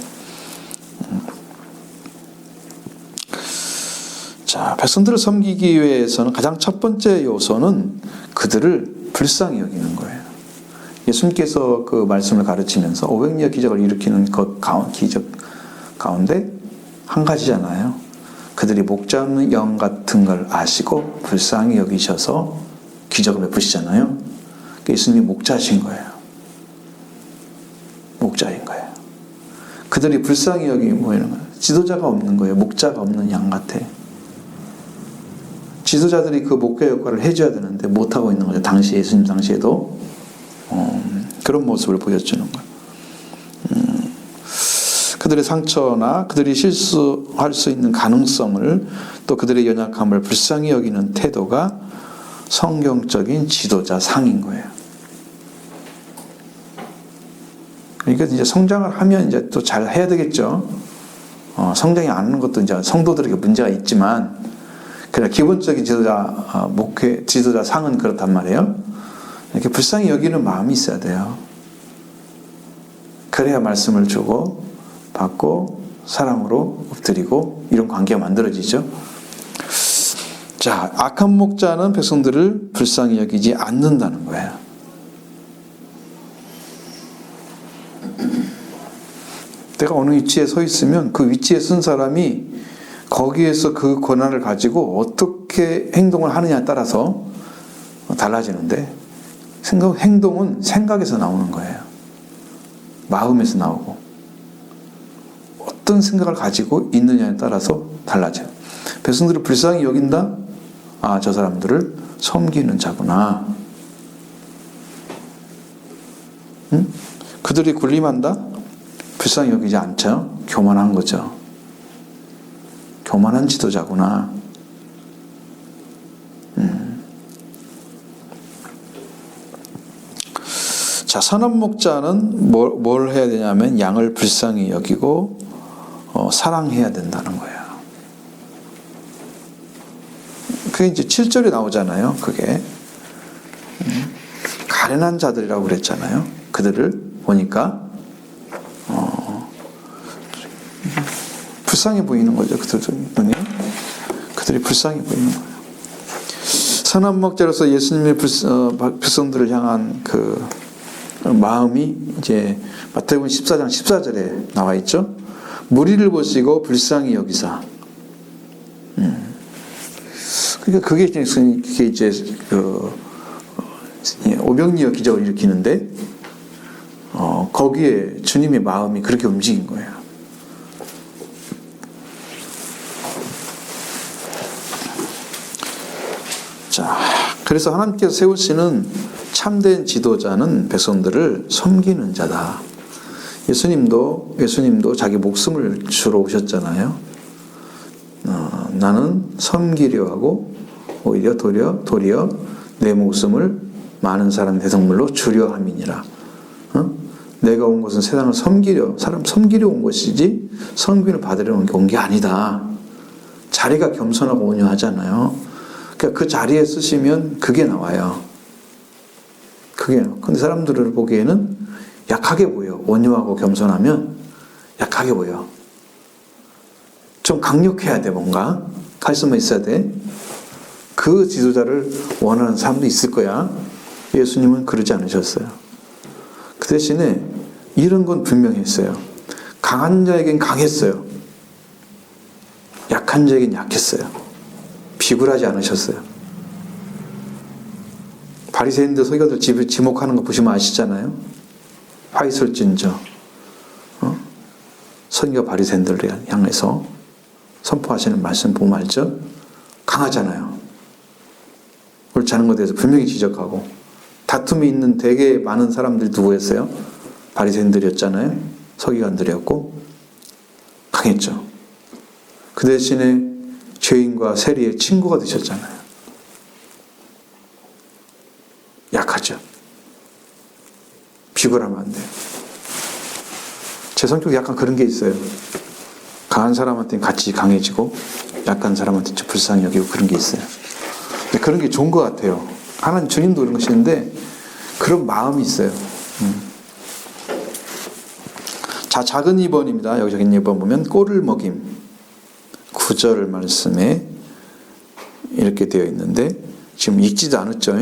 자, 백성들을 섬기기 위해서는 가장 첫 번째 요소는 그들을 불쌍히 여기는 거예요. 예수님께서 그 말씀을 가르치면서 500여 기적을 일으키는 그 기적 가운데 한 가지잖아요. 그들이 목자 없는 영 같은 걸 아시고 불쌍히 여기셔서 기적을 베푸시잖아요. 예수님이 목자신 거예요. 목자인 거예요. 그들이 불쌍히 여기 뭐이는 거예요. 지도자가 없는 거예요. 목자가 없는 양 같아. 지도자들이 그 목자 역할을 해줘야 되는데 못하고 있는 거죠. 당시 예수님 당시에도 그런 모습을 보여주는 거예요. 그들의 상처나 그들이 실수할 수 있는 가능성을, 또 그들의 연약함을 불쌍히 여기는 태도가 성경적인 지도자 상인 거예요. 그러니까 이제 성장을 하면 이제 또 잘 해야 되겠죠. 성장이 안 하는 것도 이제 성도들에게 문제가 있지만, 그러나 기본적인 지도자, 목회, 지도자 상은 그렇단 말이에요. 이렇게 불쌍히 여기는 마음이 있어야 돼요. 그래야 말씀을 주고 받고 사랑으로 엎드리고 이런 관계가 만들어지죠. 자, 악한 목자는 백성들을 불쌍히 여기지 않는다는 거예요. 내가 어느 위치에 서 있으면 그 위치에 쓴 사람이 거기에서 그 권한을 가지고 어떻게 행동을 하느냐에 따라서 달라지는데, 행동은 생각에서 나오는 거예요. 마음에서 나오고 어떤 생각을 가지고 있느냐에 따라서 달라져요. 백성들을 불쌍히 여긴다? 저 사람들을 섬기는 자구나. 그들이 군림한다? 불쌍히 여기지 않죠. 교만한 거죠. 교만한 지도자구나. 자, 선한 목자는 뭘 해야 되냐면 양을 불쌍히 여기고 사랑해야 된다는 거예요. 그게 이제 7절에 나오잖아요. 그게 가련한 자들이라고 그랬잖아요. 그들을 보니까 불쌍해 보이는 거죠. 그들이 불쌍해 보이는 거예요. 선한 목자로서 예수님의 백성들을 향한 그 마음이 이제 마태복음 14장 14절에 나와 있죠. 무리를 보시고 불쌍히 여기사. 그러니까 그게 이제 오병이어 기적을 일으키는데 거기에 주님의 마음이 그렇게 움직인 거예요. 자, 그래서 하나님께서 세우시는 참된 지도자는 백성들을 섬기는 자다. 예수님도 자기 목숨을 주러 오셨잖아요. 나는 섬기려 하고 오히려 도리어 내 목숨을 많은 사람 대성물로 주려 함이니라. 내가 온 것은 세상을 사람 섬기려 온 것이지 섬김을 받으려 온 게 아니다. 자리가 겸손하고 온유하잖아요. 그러니까 그 자리에 쓰시면 그게 나와요. 근데 사람들을 보기에는 약하게 보여. 온유하고 겸손하면 약하게 보여. 좀 강력해야 돼, 뭔가. 카리스마 있어야 돼. 그 지도자를 원하는 사람도 있을 거야. 예수님은 그러지 않으셨어요. 그 대신에 이런 건 분명히 했어요. 강한 자에겐 강했어요. 약한 자에겐 약했어요. 비굴하지 않으셨어요. 바리새인들 서기관들 지목하는 거 보시면 아시잖아요. 화이설진저 서기관 바리새인들을 향해서 선포하시는 말씀 보면 알죠? 강하잖아요. 옳지 않은 것에 대해서 분명히 지적하고 다툼이 있는 되게 많은 사람들이 누구였어요? 바리새인들이었잖아요. 서기관들이었고 강했죠. 그 대신에 죄인과 세리의 친구가 되셨잖아요. 약하죠. 비굴하면 안 돼요. 제 성격이 약간 그런 게 있어요. 강한 사람한테는 같이 강해지고 약한 사람한테는 좀 불쌍히 여기고 그런 게 있어요. 근데 그런 게 좋은 것 같아요. 하나님 주님도 그런 것인데 그런 마음이 있어요. 자, 작은 2번입니다. 여기 작은 2번 보면 꼴을 먹임 9절 말씀에 이렇게 되어 있는데 지금 읽지도 않았죠.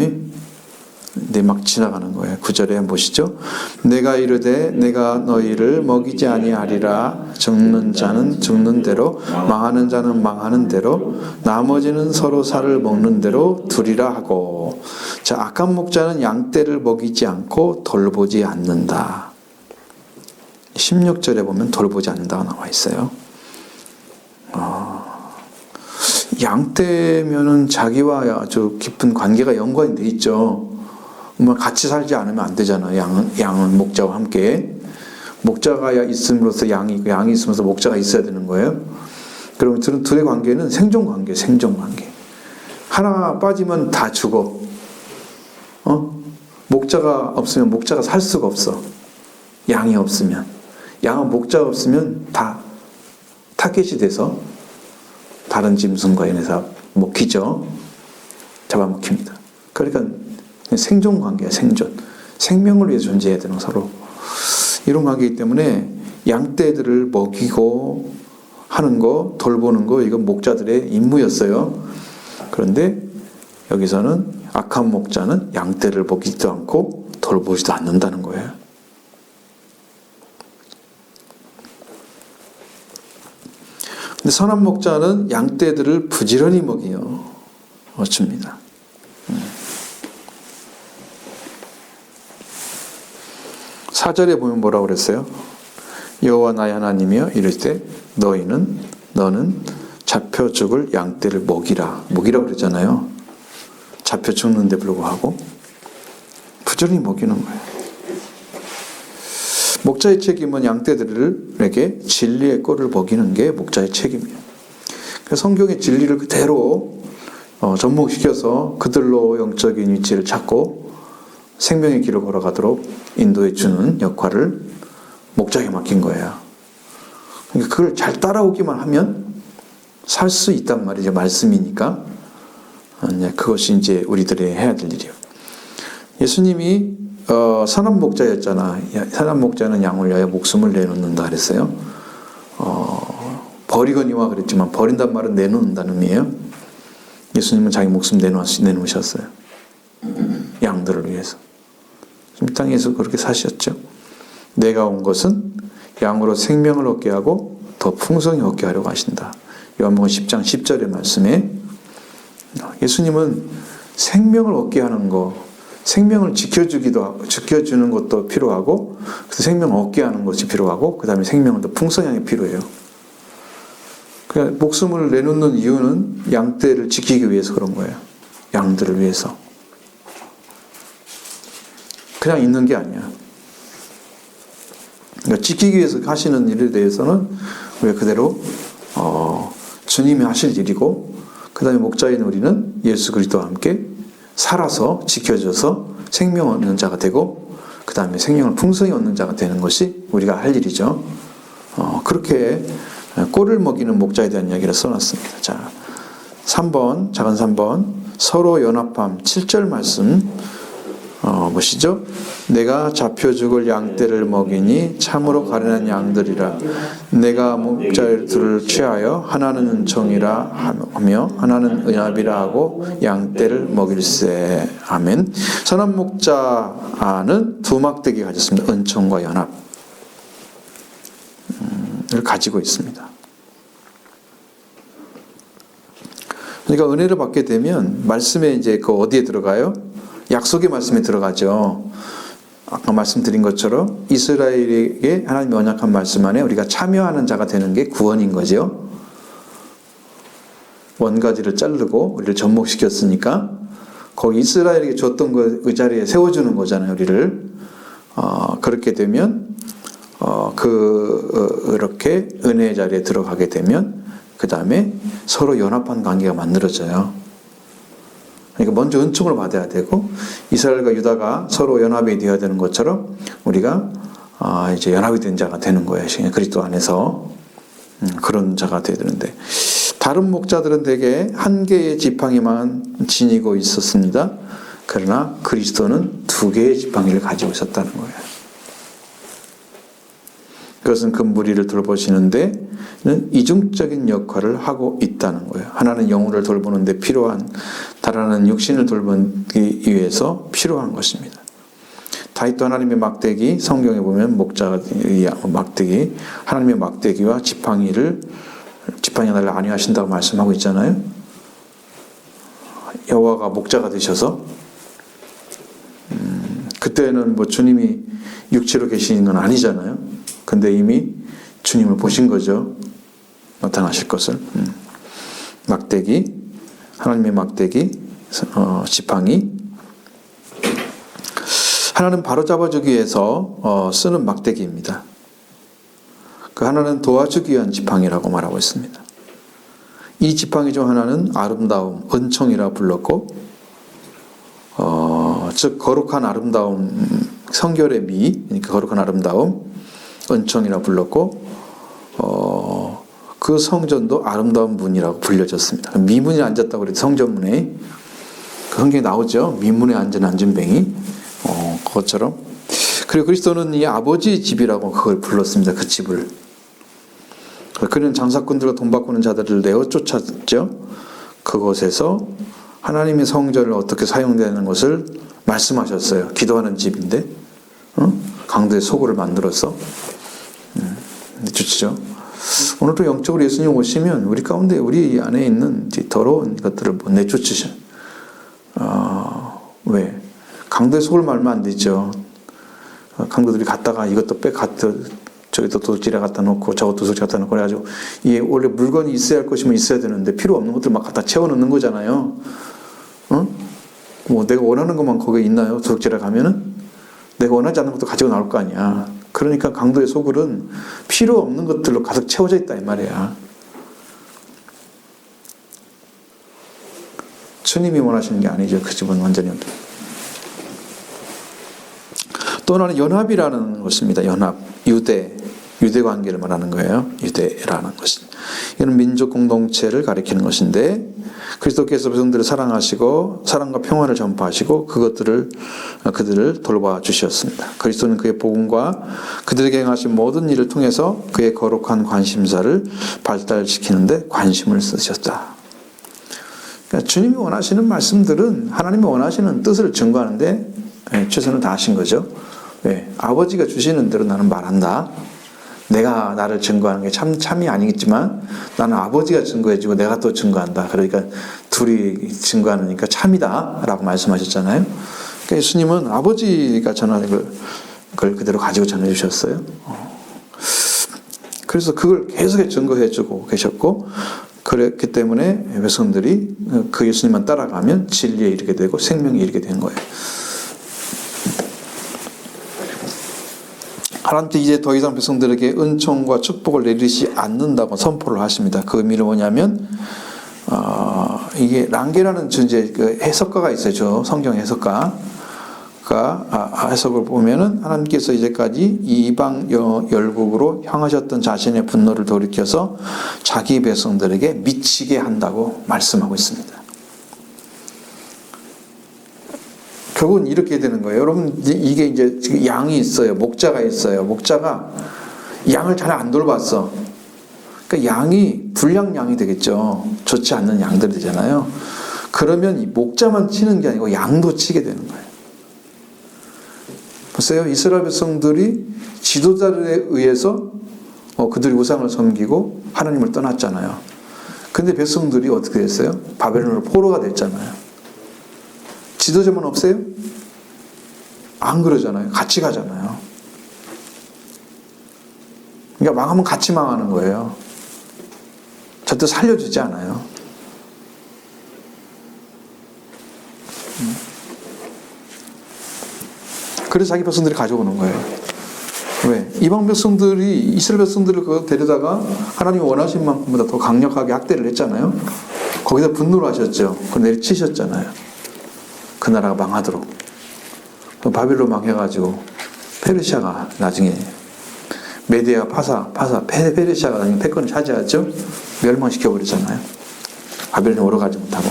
근데 막 지나가는 거예요. 9절에 한번 보시죠. 내가 이르되 내가 너희를 먹이지 아니하리라. 죽는 자는 죽는 대로 망하는 자는 망하는 대로 나머지는 서로 살을 먹는 대로 두리라 하고. 자, 악한 목자는 양떼를 먹이지 않고 돌보지 않는다. 16절에 보면 돌보지 않는다가 나와 있어요. 양떼면은 자기와 아주 깊은 관계가 연관이 돼 있죠. 같이 살지 않으면 안 되잖아요. 양은 목자와 함께. 목자가 있음으로써 양이 있으면서 목자가 있어야 되는 거예요. 그러면 둘의 관계는 생존 관계. 하나 빠지면 다 죽어. 목자가 없으면 목자가 살 수가 없어. 양이 없으면. 양은 목자가 없으면 다 타겟이 돼서 다른 짐승과 인해서 먹히죠. 잡아먹힙니다. 그러니까 생존 관계야, 생존. 생명을 위해 존재해야 되는 서로. 이런 관계이기 때문에 양떼들을 먹이고 하는 거, 돌보는 거, 이건 목자들의 임무였어요. 그런데 여기서는 악한 목자는 양떼를 먹이지도 않고 돌보지도 않는다는 거예요. 근데 선한 목자는 양떼들을 부지런히 먹여 줍니다. 4절에 보면 뭐라고 그랬어요? 여호와 나의 하나님이여 이르시되 너는 잡혀 죽을 양떼를 먹이라 그랬잖아요. 잡혀 죽는데 불구하고 부지런히 먹이는 거예요. 목자의 책임은 양떼들에게 진리의 꼴을 먹이는 게 목자의 책임이에요. 그래서 성경의 진리를 그대로 접목시켜서 그들로 영적인 위치를 찾고 생명의 길을 걸어가도록 인도해 주는 역할을 목자에게 맡긴 거예요. 그러니까 그걸 잘 따라오기만 하면 살 수 있단 말이죠. 말씀이니까. 그것이 이제 우리들이 해야 될 일이에요. 예수님이 선한 목자였잖아. 선한 목자는 양을 위하여 목숨을 내놓는다 그랬어요. 버리거니와 그랬지만 버린단 말은 내놓는다는 의미예요. 예수님은 자기 목숨 내놓으셨어요. 양들을 위해서. 이 땅에서 그렇게 사셨죠. 내가 온 것은 양으로 생명을 얻게 하고 더 풍성히 얻게 하려고 하신다. 요한복음 10장 10절의 말씀에 예수님은 생명을 얻게 하는 거, 생명을 지켜주는 것도 필요하고, 그 생명을 얻게 하는 것이 필요하고, 그 다음에 생명을 더 풍성하게 필요해요. 그러니까 목숨을 내놓는 이유는 양떼를 지키기 위해서 그런 거예요. 양들을 위해서. 그냥 있는 게 아니야. 그러니까 지키기 위해서 하시는 일에 대해서는 우리가 그대로 주님이 하실 일이고, 그 다음에 목자인 우리는 예수 그리스도와 함께 살아서 지켜줘서 생명 얻는 자가 되고, 그 다음에 생명을 풍성히 얻는 자가 되는 것이 우리가 할 일이죠. 그렇게 꼴을 먹이는 목자에 대한 이야기를 써놨습니다. 자, 3번, 작은 3번, 서로 연합함 7절 말씀 보시죠. 내가 잡혀 죽을 양떼를 먹이니 참으로 가련한 양들이라. 내가 목자들을 취하여 하나는 은총이라 하며 하나는 언약이라 하고 양떼를 먹일세. 아멘. 선한 목자는 두 막대기가 가졌습니다. 은총과 연합을 가지고 있습니다. 그러니까 은혜를 받게 되면 말씀에 이제 그 어디에 들어가요? 약속의 말씀에 들어가죠. 아까 말씀드린 것처럼 이스라엘에게 하나님이 언약한 말씀 안에 우리가 참여하는 자가 되는 게 구원인 거죠. 원가지를 자르고 우리를 접목시켰으니까 거기 이스라엘에게 줬던 그 자리에 세워주는 거잖아요. 우리를. 그렇게 되면 그렇게 은혜의 자리에 들어가게 되면 그 다음에 서로 연합한 관계가 만들어져요. 그러니까 먼저 은총을 받아야 되고, 이스라엘과 유다가 서로 연합이 되어야 되는 것처럼 우리가 이제 연합이 된 자가 되는 거예요. 그리스도 안에서 그런 자가 되어야 되는데, 다른 목자들은 대개 한 개의 지팡이만 지니고 있었습니다. 그러나 그리스도는 두 개의 지팡이를 가지고 있었다는 거예요. 그것은 그 무리를 돌보시는데 이중적인 역할을 하고 있다는 거예요. 하나는 영혼을 돌보는 데 필요한, 다른 하나는 육신을 돌보기 위해서 필요한 것입니다. 다윗도 하나님의 막대기, 성경에 보면 막대기, 하나님의 막대기와 지팡이를 하나를 안위하신다고 말씀하고 있잖아요. 여호와가 목자가 되셔서 그때는 뭐 주님이 육체로 계시는 건 아니잖아요. 근데 이미 주님을 보신 거죠. 나타나실 것을. 막대기, 하나님의 막대기, 지팡이. 하나는 바로잡아주기 위해서 쓰는 막대기입니다. 그 하나는 도와주기 위한 지팡이라고 말하고 있습니다. 이 지팡이 중 하나는 아름다움, 은총이라 불렀고, 즉 거룩한 아름다움, 성결의 미, 그러니까 거룩한 아름다움, 은총이라 불렀고, 그 성전도 아름다운 문이라고 불려졌습니다. 미문에 앉았다고 그래도 성전문에 그 성경에 나오죠. 미문에 앉은 안전뱅이, 그것처럼. 그리고 그리스도는 이 아버지의 집이라고 그걸 불렀습니다. 그 집을. 그는 장사꾼들과 돈 바꾸는 자들을 내어 쫓았죠. 그곳에서 하나님의 성전을 어떻게 사용되는 것을 말씀하셨어요. 기도하는 집인데, 강도의 소굴을 만들어서. 좋죠. 오늘도 영적으로 예수님 오시면 우리 가운데, 우리 안에 있는 더러운 것들을 내쫓으셔. 왜? 강도의 속을 말면 안 되죠. 강도들이 갔다가 이것도 저기도 도둑질에 갖다 놓고 저것도 도둑질 갖다 놓고 그래가지고, 이게 원래 물건이 있어야 할 것이면 있어야 되는데 필요 없는 것들 막 갖다 채워 넣는 거잖아요. 뭐 내가 원하는 것만 거기에 있나요? 도둑질에 가면은 내가 원하지 않는 것도 가지고 나올 거 아니야. 그러니까 강도의 소굴은 필요 없는 것들로 가득 채워져 있다 이 말이야. 주님이 원하시는 게 아니죠. 그 집은 완전히. 또 하나는 연합이라는 것입니다. 연합, 유대 관계를 말하는 거예요. 유대라는 것은. 이는 민족 공동체를 가리키는 것인데, 그리스도께서 백성들을 사랑하시고 사랑과 평화를 전파하시고 그들을 돌봐 주셨습니다. 그리스도는 그의 복음과 그들에게 행하신 모든 일을 통해서 그의 거룩한 관심사를 발달시키는데 관심을 쓰셨다. 그러니까 주님이 원하시는 말씀들은 하나님이 원하시는 뜻을 증거하는데 최선을 다하신 거죠. 왜? 아버지가 주시는 대로 나는 말한다. 내가 나를 증거하는 게 참이 아니겠지만 나는 아버지가 증거해주고 내가 또 증거한다. 그러니까 둘이 증거하니까 참이다 라고 말씀하셨잖아요. 그러니까 예수님은 아버지가 전하는 걸 그대로 가지고 전해주셨어요. 그래서 그걸 계속 증거해주고 계셨고, 그랬기 때문에 백성들이 그 예수님만 따라가면 진리에 이르게 되고 생명에 이르게 된 거예요. 하나님께 이제 더 이상 백성들에게 은총과 축복을 내리지 않는다고 선포를 하십니다. 그 의미는 뭐냐면 이게 랑게라는 존재, 그 해석가가 있어요. 성경 해석가가 해석을 보면은 하나님께서 이제까지 이방 열국으로 향하셨던 자신의 분노를 돌이켜서 자기 백성들에게 미치게 한다고 말씀하고 있습니다. 결국은 이렇게 되는 거예요. 여러분, 이게 이제 지금 양이 있어요. 목자가 있어요. 목자가 양을 잘 안 돌봤어. 그러니까 양이 불량양이 되겠죠. 좋지 않는 양들이 되잖아요. 그러면 이 목자만 치는 게 아니고 양도 치게 되는 거예요. 보세요. 이스라엘 백성들이 지도자들에 의해서 그들이 우상을 섬기고 하나님을 떠났잖아요. 근데 백성들이 어떻게 됐어요? 바벨론으로 포로가 됐잖아요. 지도자만 없어요? 안 그러잖아요. 같이 가잖아요. 그러니까 망하면 같이 망하는 거예요. 절대 살려주지 않아요. 그래서 자기 백성들이 가져오는 거예요. 왜? 이방 백성들이 이스라엘 백성들을 데려다가 하나님이 원하신 만큼보다 더 강력하게 학대를 했잖아요. 거기다 분노를 하셨죠. 그 내리치셨잖아요. 그 나라가 망하도록. 바빌론 망해가지고 페르시아가 나중에 메디아 페르시아가 나중에 패권을 차지하죠. 멸망시켜버리잖아요. 바빌론이 오러가지 못하고.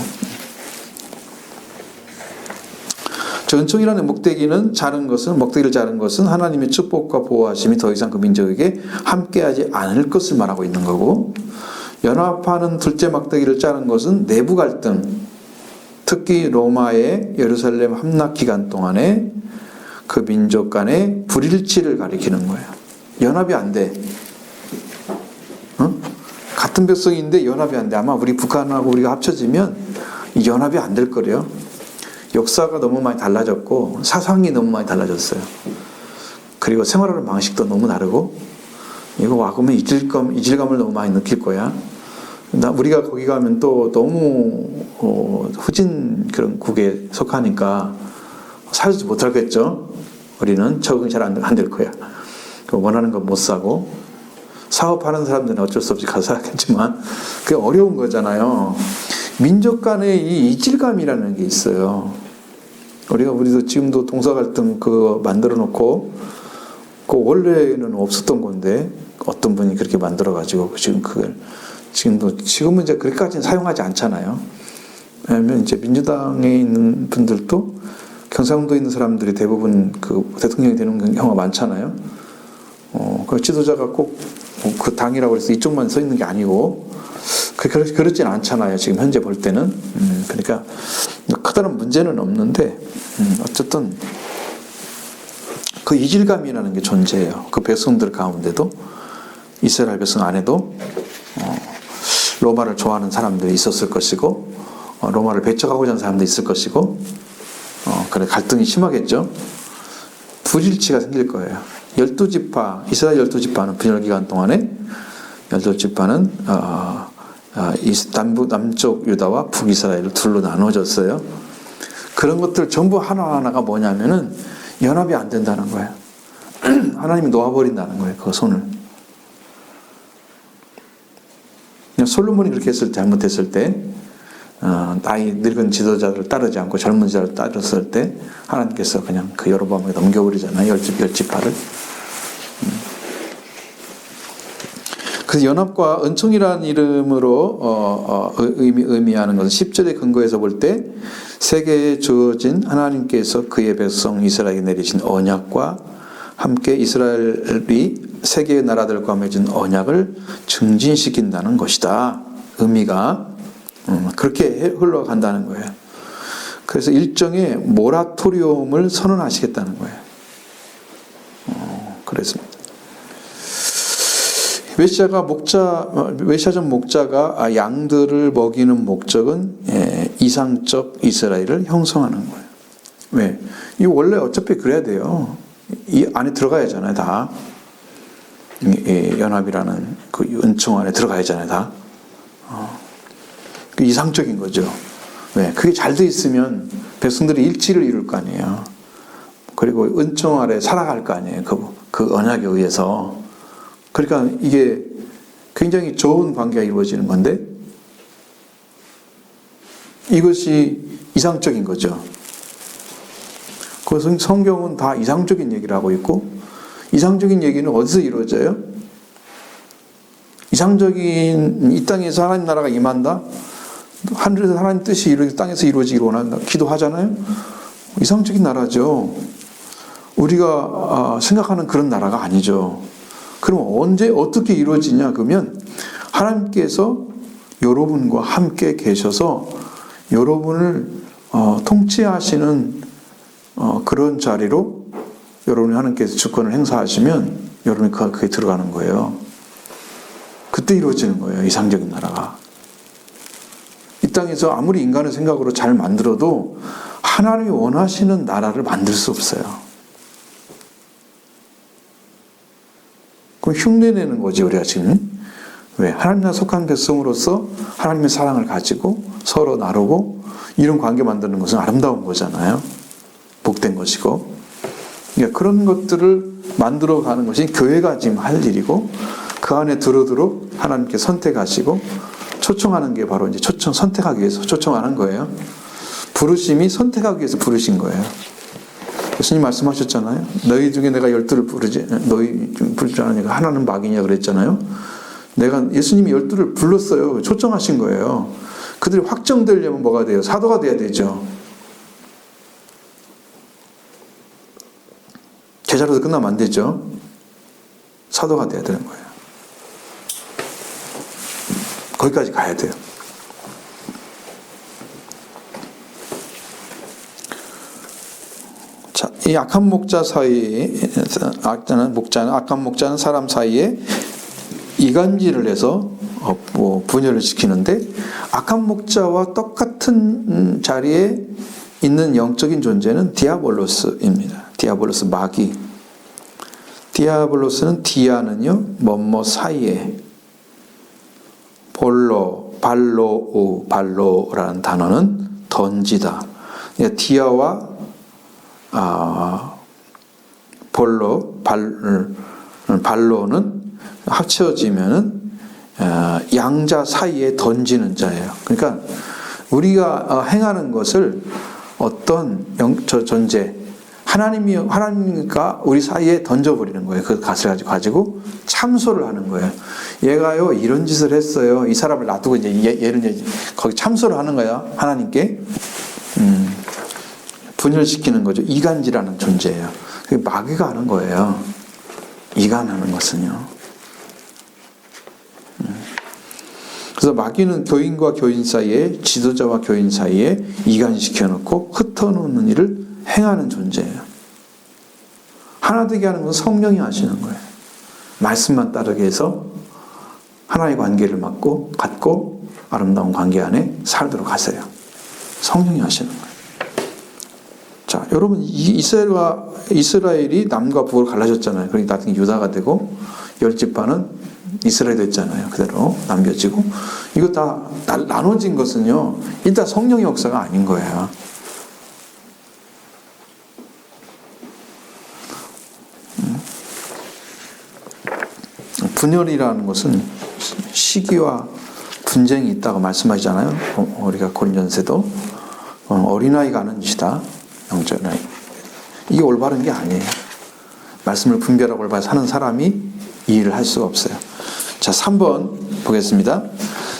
은총이라는 먹대기를 자른 것은 하나님의 축복과 보호하심이 더 이상 그 민족에게 함께하지 않을 것을 말하고 있는 거고, 연합하는 둘째 막대기를 자른 것은 내부 갈등, 특히 로마의 예루살렘 함락 기간 동안에 그 민족 간의 불일치를 가리키는 거예요. 연합이 안 돼. 같은 백성인데 연합이 안 돼. 아마 우리 북한하고 우리가 합쳐지면 연합이 안 될 거래요. 역사가 너무 많이 달라졌고 사상이 너무 많이 달라졌어요. 그리고 생활하는 방식도 너무 다르고, 이거 와보면 이질감을 너무 많이 느낄 거야. 우리가 거기 가면 또 너무 후진 그런 국에 속하니까 살지 못하겠죠. 우리는 적응이 잘 안 될 거야. 원하는 건 못 사고, 사업하는 사람들은 어쩔 수 없이 가서 살겠지만 그게 어려운 거잖아요. 민족 간의 이 이질감이라는 게 있어요. 우리도 지금도 동사 갈등 만들어 놓고, 원래는 없었던 건데 어떤 분이 그렇게 만들어 가지고 지금은 이제 그렇게까지는 사용하지 않잖아요. 왜냐면 이제 민주당에 있는 분들도 경상도에 있는 사람들이 대부분 대통령이 되는 경우가 많잖아요. 그 지도자가 꼭 그 당이라고 해서 이쪽만 서 있는 게 아니고 그렇진 않잖아요. 지금 현재 볼 때는. 그러니까 커다란 문제는 없는데 어쨌든 그 이질감이라는 게 존재해요. 그 백성들 가운데도, 이스라엘 백성 안에도 로마를 좋아하는 사람들이 있었을 것이고, 로마를 배척하고자 하는 사람도 있을 것이고, 그래 갈등이 심하겠죠. 불일치가 생길 거예요. 12지파, 이스라엘 12지파는 분열 기간 동안에 12지파는 남쪽 유다와 북이스라엘을 둘로 나눠졌어요. 그런 것들 전부 하나하나가 뭐냐면은 연합이 안 된다는 거예요. 하나님이 놓아버린다는 거예요. 그 손을. 솔로몬이 그렇게 잘못했을 때, 나이 늙은 지도자를 따르지 않고 젊은 지도자를 따랐을 때 하나님께서 그냥 그 여로보암에게 넘겨버리잖아요. 열지파를. 그 연합과 은총이라는 이름으로 의미하는 것은 10절의 근거에서 볼 때 세계에 주어진 하나님께서 그의 백성 이스라엘에게 내리신 언약과 함께 이스라엘이 세계의 나라들과 맺은 언약을 증진시킨다는 것이다. 의미가. 그렇게 흘러간다는 거예요. 그래서 일종의 모라토리움을 선언하시겠다는 거예요. 그랬습니다. 메시아적 목자가 양들을 먹이는 목적은 이상적 이스라엘을 형성하는 거예요. 왜? 이 원래 어차피 그래야 돼요. 이 안에 들어가야 하잖아요, 다. 연합이라는 그 은총 안에 들어가야 하잖아요, 다. 그 이상적인 거죠. 왜? 그게 잘 돼 있으면 백성들이 일치를 이룰 거 아니에요. 그리고 은총 아래 살아갈 거 아니에요. 그 언약에 의해서. 그러니까 이게 굉장히 좋은 관계가 이루어지는 건데 이것이 이상적인 거죠. 그래서 성경은 다 이상적인 얘기를 하고 있고 이상적인 얘기는 어디서 이루어져요? 이상적인 이 땅에서 하나님 나라가 임한다? 하늘에서 하나님 뜻이 땅에서 이루어지기를 원한다. 기도하잖아요? 이상적인 나라죠. 우리가 생각하는 그런 나라가 아니죠. 그럼 언제 어떻게 이루어지냐? 그러면 하나님께서 여러분과 함께 계셔서 여러분을 통치하시는 그런 자리로 여러분이 하나님께서 주권을 행사하시면 여러분이 그에 들어가는 거예요. 그때 이루어지는 거예요. 이상적인 나라가. 이 땅에서 아무리 인간의 생각으로 잘 만들어도 하나님이 원하시는 나라를 만들 수 없어요. 그럼 흉내내는 거지 우리가 지금. 왜? 하나님과 속한 백성으로서 하나님의 사랑을 가지고 서로 나누고 이런 관계 만드는 것은 아름다운 거잖아요. 복된 것이고. 그러니까 그런 것들을 만들어가는 것이 교회가 지금 할 일이고 그 안에 들어도록 하나님께 선택하시고 초청하는 게 바로 이제 선택하기 위해서 초청하는 거예요. 부르심이 선택하기 위해서 부르신 거예요. 예수님 말씀하셨잖아요. 너희 중에 내가 12를 부르지, 너희 중 부르지 않으니까 하나는 막이냐 그랬잖아요. 예수님이 12를 불렀어요. 초청하신 거예요. 그들이 확정되려면 뭐가 돼요? 사도가 돼야 되죠. 제자로서 끝나면 안 되죠. 사도가 돼야 되는 거예요. 거기까지 가야 돼요. 자, 이 악한 목자 사이에, 악한 목자는 사람 사이에 이간질을 해서 분열을 시키는데 악한 목자와 똑같은 자리에 있는 영적인 존재는 디아볼로스입니다. 디아볼로스 마귀. 디아볼로스는 디아는요 뭐뭐 사이에 발로라는 단어는 던지다. 그러니까 디아와 발로는 합쳐지면은 양자 사이에 던지는 자예요. 그러니까 우리가 행하는 것을 어떤 존재 하나님과 우리 사이에 던져버리는 거예요. 그 것을 가지고 참소를 하는 거예요. 얘가요 이런 짓을 했어요. 이 사람을 놔두고 이제 얘를 이제 거기 참소를 하는 거야. 하나님께 분열시키는 거죠. 이간질하는 존재예요. 그게 마귀가 하는 거예요. 이간하는 것은요. 그래서 마귀는 교인과 교인 사이에, 지도자와 교인 사이에 이간시켜 놓고 흩어놓는 일을 행하는 존재예요. 하나 되게 하는 건 성령이 하시는 거예요. 말씀만 따르게 해서 하나의 관계를 갖고 아름다운 관계 안에 살도록 하세요. 성령이 하시는 거예요. 자, 여러분 이스라엘이 남과 북으로 갈라졌잖아요. 그러니까 나중에 유다가 되고 10지파는 이스라엘 됐잖아요. 그대로 남겨지고 이거 다 나눠진 것은요 일단 성령의 역사가 아닌 거예요. 분열이라는 것은 시기와 분쟁이 있다고 말씀하시잖아요. 우리가 고린전서도 어린아이가 하는 짓이다. 영적 나이. 이게 올바른 게 아니에요. 말씀을 분별하고 올바로 사는 사람이 이 일을 할 수가 없어요. 자, 3번 보겠습니다.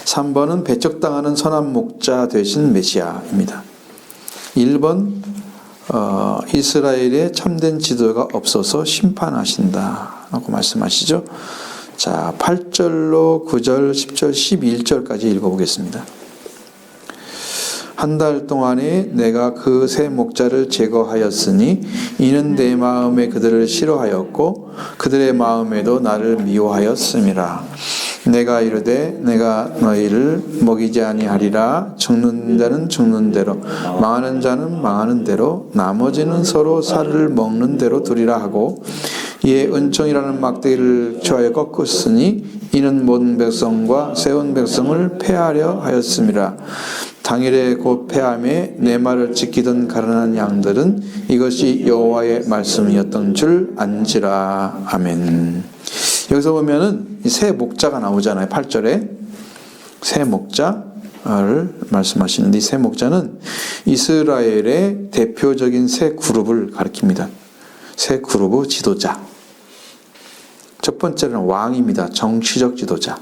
3번은 배척당하는 선한 목자 되신 메시아입니다. 1번 이스라엘에 참된 지도가 없어서 심판하신다 라고 말씀하시죠. 자, 8절로 9절, 10절, 11절까지 읽어보겠습니다. 한 달 동안에 내가 그 세 목자를 제거하였으니 이는 내 마음에 그들을 싫어하였고 그들의 마음에도 나를 미워하였음이라. 내가 이르되 내가 너희를 먹이지 아니하리라. 죽는 자는 죽는 대로, 망하는 자는 망하는 대로, 나머지는 서로 살을 먹는 대로 두리라 하고, 이에 은총이라는 막대기를 취하여 꺾었으니 이는 모든 백성과 세운 백성을 패하려 하였음이라. 당일에 곧 패함에 내 말을 지키던 가련한 양들은 이것이 여호와의 말씀이었던 줄 안지라. 아멘. 여기서 보면은 새 목자가 나오잖아요. 8절에 새 목자를 말씀하시는데, 이 새 목자는 이스라엘의 대표적인 새 그룹을 가리킵니다. 새 그룹의 지도자. 첫 번째는 왕입니다. 정치적 지도자.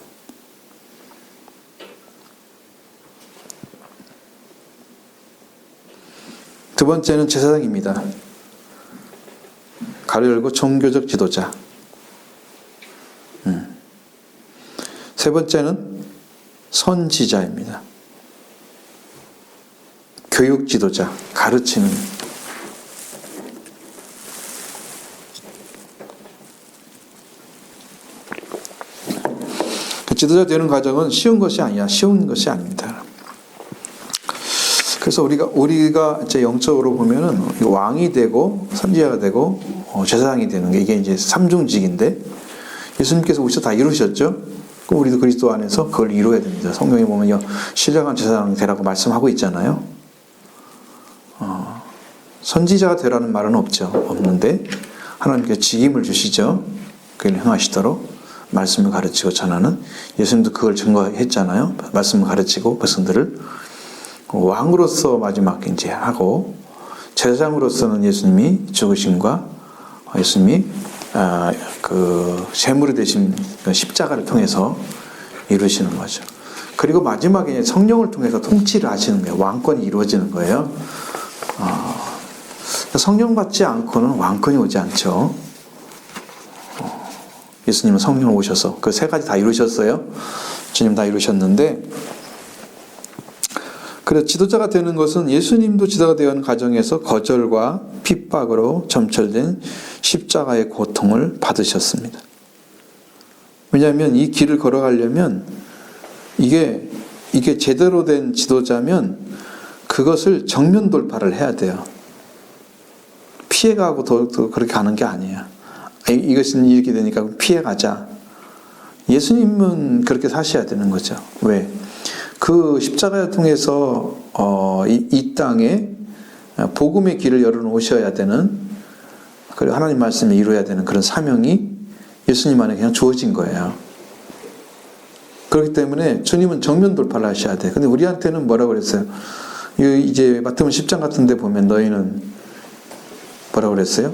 두 번째는 제사장입니다. 가로 열고 종교적 지도자. 세 번째는 선지자입니다. 교육 지도자, 가르치는. 지도자 되는 과정은 쉬운 것이 아닙니다. 그래서 우리가 이제 영적으로 보면은 왕이 되고 선지자가 되고 제사장이 되는 게 이게 이제 삼중직인데, 예수님께서 오셔서 다 이루셨죠. 그럼 우리도 그리스도 안에서 그걸 이루어야 됩니다. 성경에 보면요, 신령한 제사장 되라고 말씀하고 있잖아요. 선지자가 되라는 말은 없는데 하나님께서 직임을 주시죠. 그걸 행하시도록 말씀을 가르치고 전하는. 예수님도 그걸 증거했잖아요. 말씀을 가르치고 백성들을 왕으로서 마지막 이제 하고, 제사장으로서는 예수님이 죽으심과 예수님이 그 제물이 되신 십자가를 통해서 이루시는 거죠. 그리고 마지막에 성령을 통해서 통치를 하시는 거예요. 왕권이 이루어지는 거예요. 성령 받지 않고는 왕권이 오지 않죠. 예수님은 성령을 오셔서 그 세 가지 다 이루셨어요. 주님 다 이루셨는데, 그래서 지도자가 되는 것은 예수님도 지도자가 되는 과정에서 거절과 핍박으로 점철된 십자가의 고통을 받으셨습니다. 왜냐하면 이 길을 걸어가려면 이게 제대로 된 지도자면 그것을 정면 돌파를 해야 돼요. 피해가고 더 그렇게 가는 게 아니에요. 이것은 이렇게 되니까 피해가자. 예수님은 그렇게 사셔야 되는 거죠. 왜? 그 십자가를 통해서 이 땅에 복음의 길을 열어놓으셔야 되는, 그리고 하나님 말씀을 이루어야 되는 그런 사명이 예수님 안에 그냥 주어진 거예요. 그렇기 때문에 주님은 정면 돌파를 하셔야 돼요. 근데 우리한테는 뭐라고 그랬어요? 이제 마태복음 10장 같은 데 보면 너희는 뭐라고 그랬어요?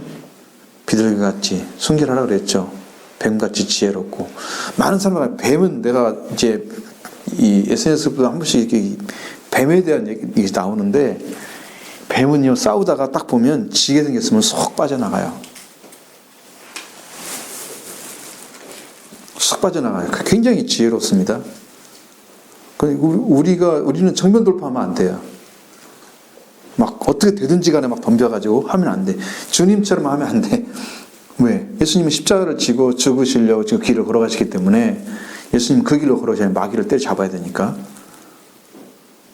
비둘기같이 순결하라고 그랬죠. 뱀같이 지혜롭고. 많은 사람들, 뱀은 내가 이제 이 SNS보다 한 번씩 이렇게 뱀에 대한 얘기 나오는데, 뱀은요, 싸우다가 딱 보면 지게 생겼으면 쏙 빠져나가요. 쏙 빠져나가요. 굉장히 지혜롭습니다. 우리는 정면 돌파하면 안 돼요. 막 어떻게 되든지 간에 막 덤벼가지고 하면 안 돼. 주님처럼 하면 안 돼. 왜? 예수님은 십자가를 지고 죽으시려고 지금 길을 걸어가시기 때문에, 예수님 그 길로 걸어가시면 마귀를 때려잡아야 되니까.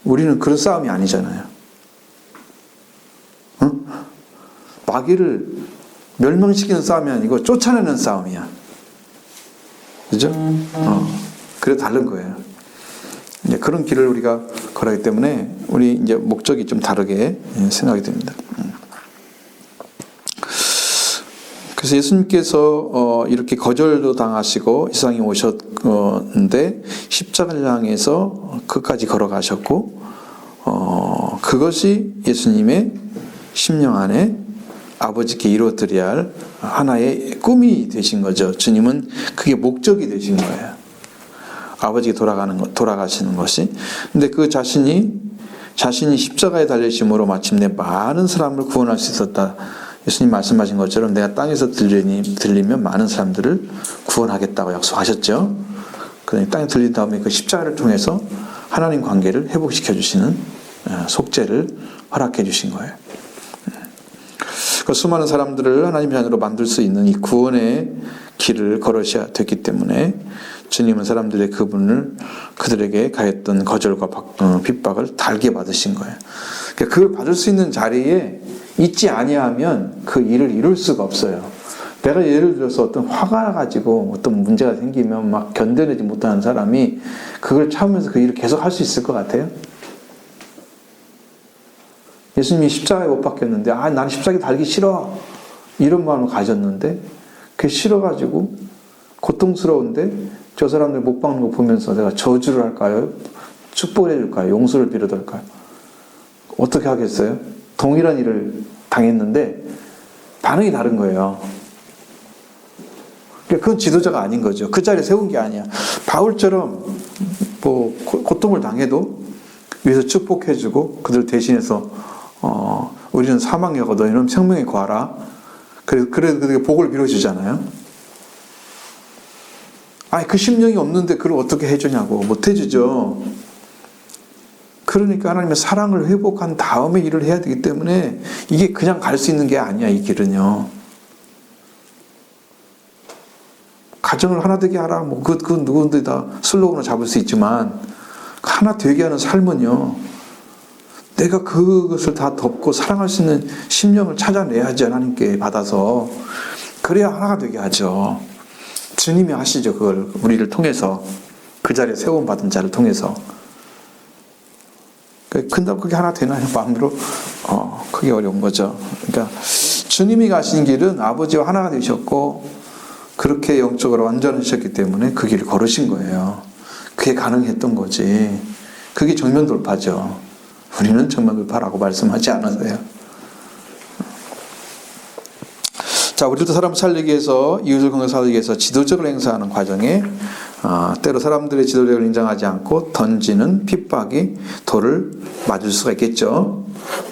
우리는 그런 싸움이 아니잖아요. 응? 마귀를 멸망시키는 싸움이 아니고 쫓아내는 싸움이야. 그죠? 그래 다른 거예요. 이제 그런 길을 우리가 걸어가기 때문에 우리 이제 목적이 좀 다르게 생각이 됩니다. 그래서 예수님께서 이렇게 거절도 당하시고 이 세상에 오셨는데 십자가를 향해서 끝까지 걸어가셨고, 그것이 예수님의 심령 안에 아버지께 이루어드려야 할 하나의 꿈이 되신 거죠. 주님은 그게 목적이 되신 거예요. 아버지께 돌아가시는 것이. 근데 그 자신이 십자가에 달리심으로 마침내 많은 사람을 구원할 수 있었다. 예수님 말씀하신 것처럼 내가 땅에서 들리면 많은 사람들을 구원하겠다고 약속하셨죠. 그러니 땅에 들린 다음에 그 십자가를 통해서 하나님 관계를 회복시켜 주시는 속죄를 허락해 주신 거예요. 그 수많은 사람들을 하나님의 자녀로 만들 수 있는 이 구원의 길을 걸으셔야 됐기 때문에 주님은 사람들의 그들에게 가했던 거절과 핍박을 달게 받으신 거예요. 그러니까 그걸 받을 수 있는 자리에 있지 아니하면 그 일을 이룰 수가 없어요. 내가 예를 들어서 어떤 화가 가지고 어떤 문제가 생기면 막 견뎌내지 못하는 사람이 그걸 참으면서 그 일을 계속 할 수 있을 것 같아요? 예수님이 십자가에 못 박혔는데 나는 십자가에 달기 싫어 이런 마음을 가졌는데 그게 싫어가지고 고통스러운데 저 사람들 못 박는 거 보면서 내가 저주를 할까요? 축복을 해줄까요? 용서를 빌어달까요? 어떻게 하겠어요? 동일한 일을 당했는데 반응이 다른 거예요. 그건 지도자가 아닌 거죠. 그 자리에 세운 게 아니야. 바울처럼 고통을 당해도 위에서 축복해주고 그들 대신해서 우리는 사망이거든. 이러면 생명에 구하라. 그래서 그들에게 복을 빌어주잖아요. 그 심령이 없는데 그걸 어떻게 해주냐고. 못 해주죠. 그러니까 하나님의 사랑을 회복한 다음에 일을 해야 되기 때문에 이게 그냥 갈 수 있는 게 아니야, 이 길은요. 가정을 하나 되게 하라. 그건 누구든지 다 슬로건을 잡을 수 있지만 하나 되게 하는 삶은요. 내가 그것을 다 덮고 사랑할 수 있는 심령을 찾아내야지 하나님께 받아서 그래야 하나가 되게 하죠. 주님이 하시죠. 그걸 우리를 통해서 그 자리에 세움받은 자를 통해서 근데 그게 하나 되나요? 마음대로 그게 어려운 거죠. 그러니까 주님이 가신 길은 아버지와 하나가 되셨고 그렇게 영적으로 완전하셨기 때문에 그 길을 걸으신 거예요. 그게 가능했던 거지. 그게 정면 돌파죠. 우리는 정면 돌파라고 말씀하지 않으세요. 자, 우리도 사람 살리기 위해서, 이웃을 건강 살리기 위해서 지도적으로 행사하는 과정에 때로 사람들의 지도력을 인정하지 않고 던지는 핍박이 돌을 맞을 수가 있겠죠.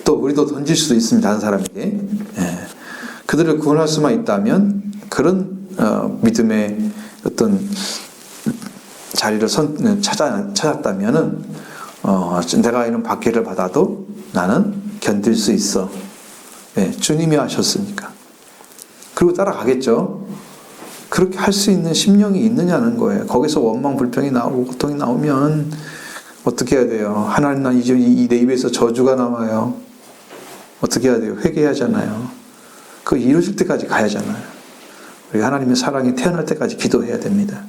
또 우리도 던질 수도 있습니다. 다른 사람에게. 그들을 구원할 수만 있다면 그런 믿음의 어떤 자리를 찾았다면은 내가 이런 박해를 받아도 나는 견딜 수 있어. 주님이 하셨으니까. 그리고 따라가겠죠. 그렇게 할 수 있는 심령이 있느냐는 거예요. 거기서 원망, 불평이 나오고 고통이 나오면 어떻게 해야 돼요? 하나님, 난 이제 내 입에서 저주가 나와요. 어떻게 해야 돼요? 회개하잖아요. 그거 이루어질 때까지 가야잖아요. 우리가 하나님의 사랑이 태어날 때까지 기도해야 됩니다.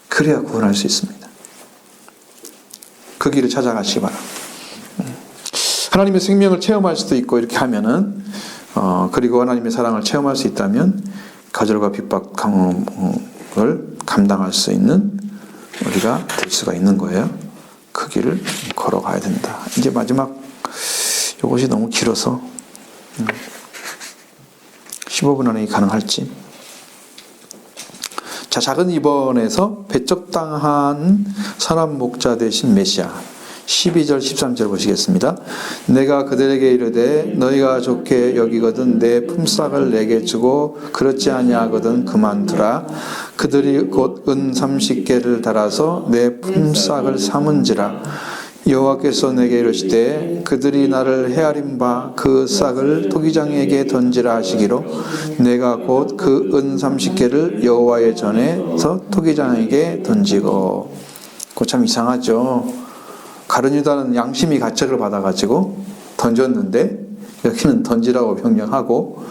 그래야 구원할 수 있습니다. 그 길을 찾아가시기 바랍니다. 하나님의 생명을 체험할 수도 있고 이렇게 하면은 그리고 하나님의 사랑을 체험할 수 있다면 거절과 핍박을 감당할 수 있는 우리가 될 수가 있는 거예요. 그 길을 걸어가야 된다. 이제 마지막 이것이 너무 길어서 15분 안에 가능할지. 자, 작은 2번에서 배척당한 선한 목자 되신 메시아 12절 13절 보시겠습니다. 내가 그들에게 이르되 너희가 좋게 여기거든 내 품삯을 내게 주고 그렇지 아니하거든 그만두라. 그들이 곧 은 30개를 달아서 내 품삯을 삼은지라. 여호와께서 내게 이르시되 그들이 나를 헤아린 바 그 싹을 토기장에게 던지라 하시기로 내가 곧 그 은 30개를 여호와의 전에서 토기장에게 던지고. 그거 참 이상하죠. 가룟 유다는 양심이 가책을 받아가지고 던졌는데 여기는 던지라고 명령하고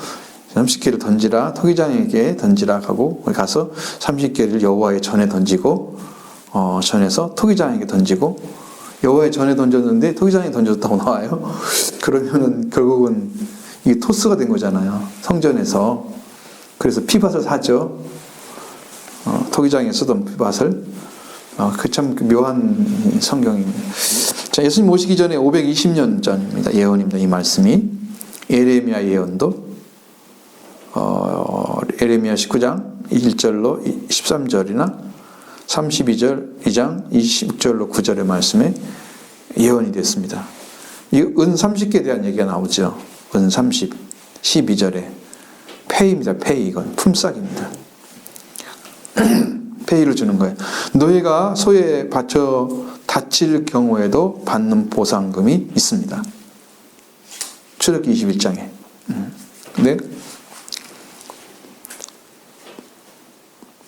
30개를 던지라, 토기장에게 던지라 하고 거기 가서 30개를 여호와의 전에 던지고 전에서 토기장에게 던지고 여호와의 전에 던졌는데 토기장에 던졌다고 나와요. 그러면은 결국은 이게 토스가 된 거잖아요. 성전에서. 그래서 피밭을 사죠. 토기장에 쓰던 피밭을. 그 참 묘한 성경입니다. 자, 예수님 오시기 전에 520년 전입니다. 예언입니다. 이 말씀이. 에레미야 예언도 에레미야 19장 1절로 13절이나 32절 2장 20절로 9절의 말씀에 예언이 됐습니다. 이 은 30개에 대한 얘기가 나오죠. 은 30, 12절에 페이입니다. 페이. 이건 품삯입니다. 페이를 주는 거예요. 너희가 소에 바쳐 다칠 경우에도 받는 보상금이 있습니다. 출애굽기 21장에. 네.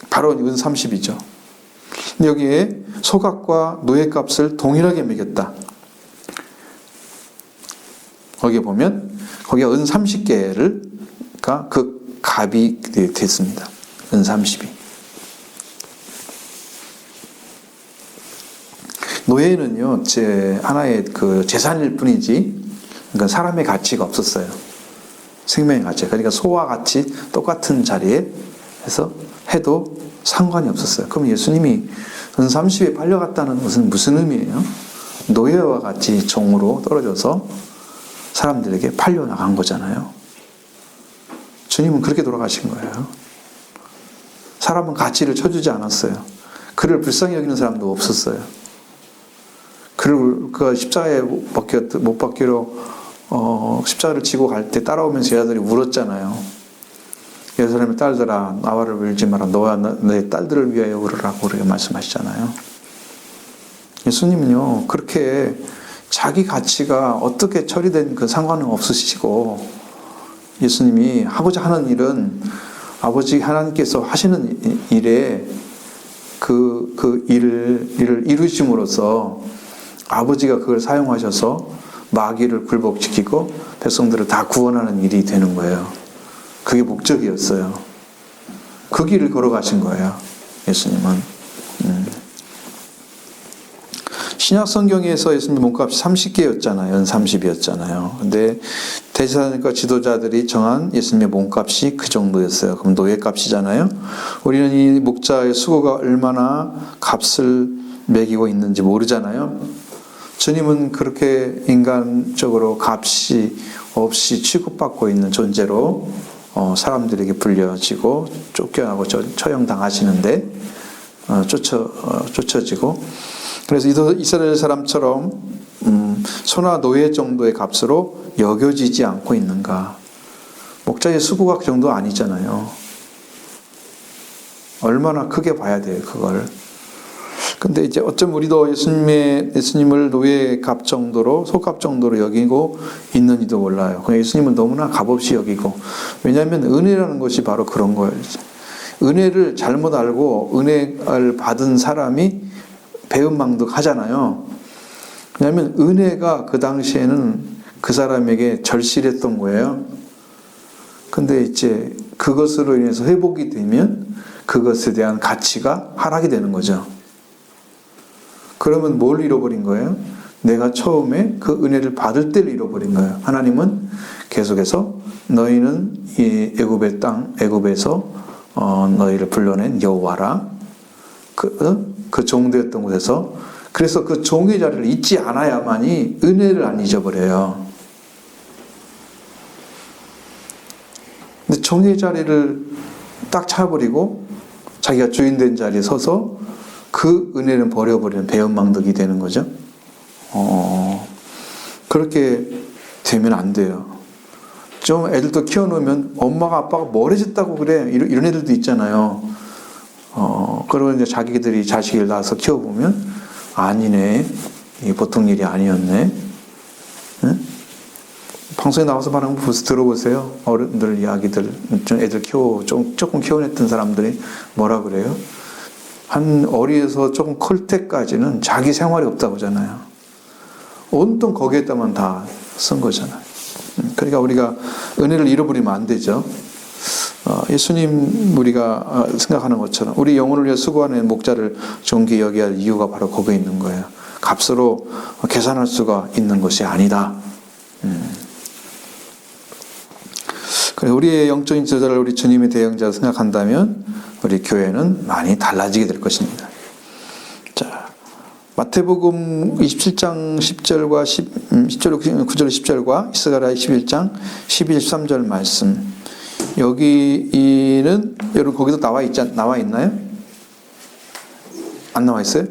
바로 은 30이죠. 여기에 소각과 노예값을 동일하게 매겼다. 거기에 보면 거기가 은 30개가 그 값이 됐습니다. 은 30이. 노예는요, 하나의 그 재산일 뿐이지, 그러니까 사람의 가치가 없었어요. 생명의 가치. 그러니까 소와 같이 똑같은 자리에 해서 해도 상관이 없었어요. 그럼 예수님이 은 30에 팔려갔다는 것은 무슨 의미예요? 노예와 같이 종으로 떨어져서 사람들에게 팔려나간 거잖아요. 주님은 그렇게 돌아가신 거예요. 사람은 가치를 쳐주지 않았어요. 그를 불쌍히 여기는 사람도 없었어요. 그를 그 십자가에 못 박기로 십자가를 지고 갈 때 따라오면서 여자들이 울었잖아요. 예루살렘의 딸들아, 나와를 울지 마라. 너와 너의 딸들을 위하여 울으라고 그렇게 말씀하시잖아요. 예수님은요, 그렇게 자기 가치가 어떻게 처리된 그 상관은 없으시고, 예수님이 하고자 하는 일은 아버지 하나님께서 하시는 일에 그 일을 이루심으로써 아버지가 그걸 사용하셔서 마귀를 굴복시키고 백성들을 다 구원하는 일이 되는 거예요. 그게 목적이었어요. 그 길을 걸어가신 거예요. 예수님은. 신약 성경에서 예수님 몸값이 30개였잖아요. 은 30이었잖아요. 근데 대제사장과 지도자들이 정한 예수님의 몸값이 그 정도였어요. 그럼 노예값이잖아요. 우리는 이 목자의 수고가 얼마나 값을 매기고 있는지 모르잖아요. 주님은 그렇게 인간적으로 값이 없이 취급받고 있는 존재로 사람들에게 불려지고 쫓겨나고 처형당하시는데 쫓아지고, 그래서 이스라엘 사람처럼 소나 노예 정도의 값으로 여겨지지 않고 있는가. 목자의 수고가 그 정도 아니잖아요. 얼마나 크게 봐야 돼요, 그걸. 근데 이제 어쩜 우리도 예수님을 노예 값 정도로, 소값 정도로 여기고 있는지도 몰라요. 예수님은 너무나 값없이 여기고. 왜냐하면 은혜라는 것이 바로 그런 거예요. 은혜를 잘못 알고 은혜를 받은 사람이 배은망덕하잖아요. 왜냐하면 은혜가 그 당시에는 그 사람에게 절실했던 거예요. 근데 이제 그것으로 인해서 회복이 되면 그것에 대한 가치가 하락이 되는 거죠. 그러면 뭘 잃어버린 거예요? 내가 처음에 그 은혜를 받을 때를 잃어버린 거예요. 하나님은 계속해서 너희는 이 애굽의 땅, 애굽에서 너희를 불러낸 여호와라. 그 종되었던 곳에서, 그래서 그 종의 자리를 잊지 않아야만이 은혜를 안 잊어버려요. 근데 종의 자리를 딱 차버리고 자기가 주인된 자리에 서서 그 은혜는 버려버리는 배은망덕이 되는 거죠. 그렇게 되면 안 돼요. 좀 애들도 키워놓으면 엄마가 아빠가 뭘 해줬다고 그래, 이런 애들도 있잖아요. 그러고 이제 자기들이 자식을 낳아서 키워보면 아니네, 이게 보통 일이 아니었네. 응? 방송에 나와서 말하는 거 들어보세요. 어른들 이야기들, 좀 애들 조금 키워냈던 사람들이 뭐라 그래요? 한 어리에서 조금 클 때까지는 자기 생활이 없다고 하잖아요. 온통 거기에다만 다 쓴 거잖아요. 그러니까 우리가 은혜를 잃어버리면 안 되죠. 예수님 우리가 생각하는 것처럼 우리 영혼을 위해 수고하는 목자를 존귀히 여겨야 할 이유가 바로 거기에 있는 거예요. 값으로 계산할 수가 있는 것이 아니다. 우리의 영적인 지도자를 우리 주님의 대형자로 생각한다면 우리 교회는 많이 달라지게 될 것입니다. 자, 마태복음 27장 10절과 9절 10절과 이스가랴 21장 12절 13절 말씀, 여기는 여러분 거기도 나와 있나요? 안 나와 있어요?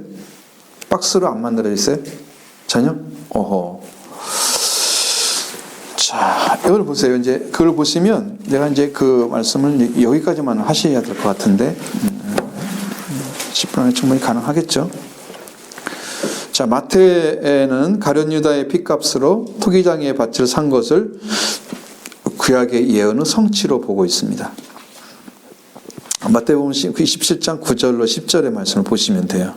박스로 안 만들어져 있어요? 전혀? 어허. 자, 이걸 보세요. 이제 그걸 보시면 내가 이제 그 말씀을 여기까지만 하셔야 될 것 같은데 10분 안에 충분히 가능하겠죠? 자, 마태는 가룟 유다의 핏값으로 토기장이의 밭을 산 것을 구약의 예언의 성취로 보고 있습니다. 마태복음 27장 9절로 10절의 말씀을 보시면 돼요.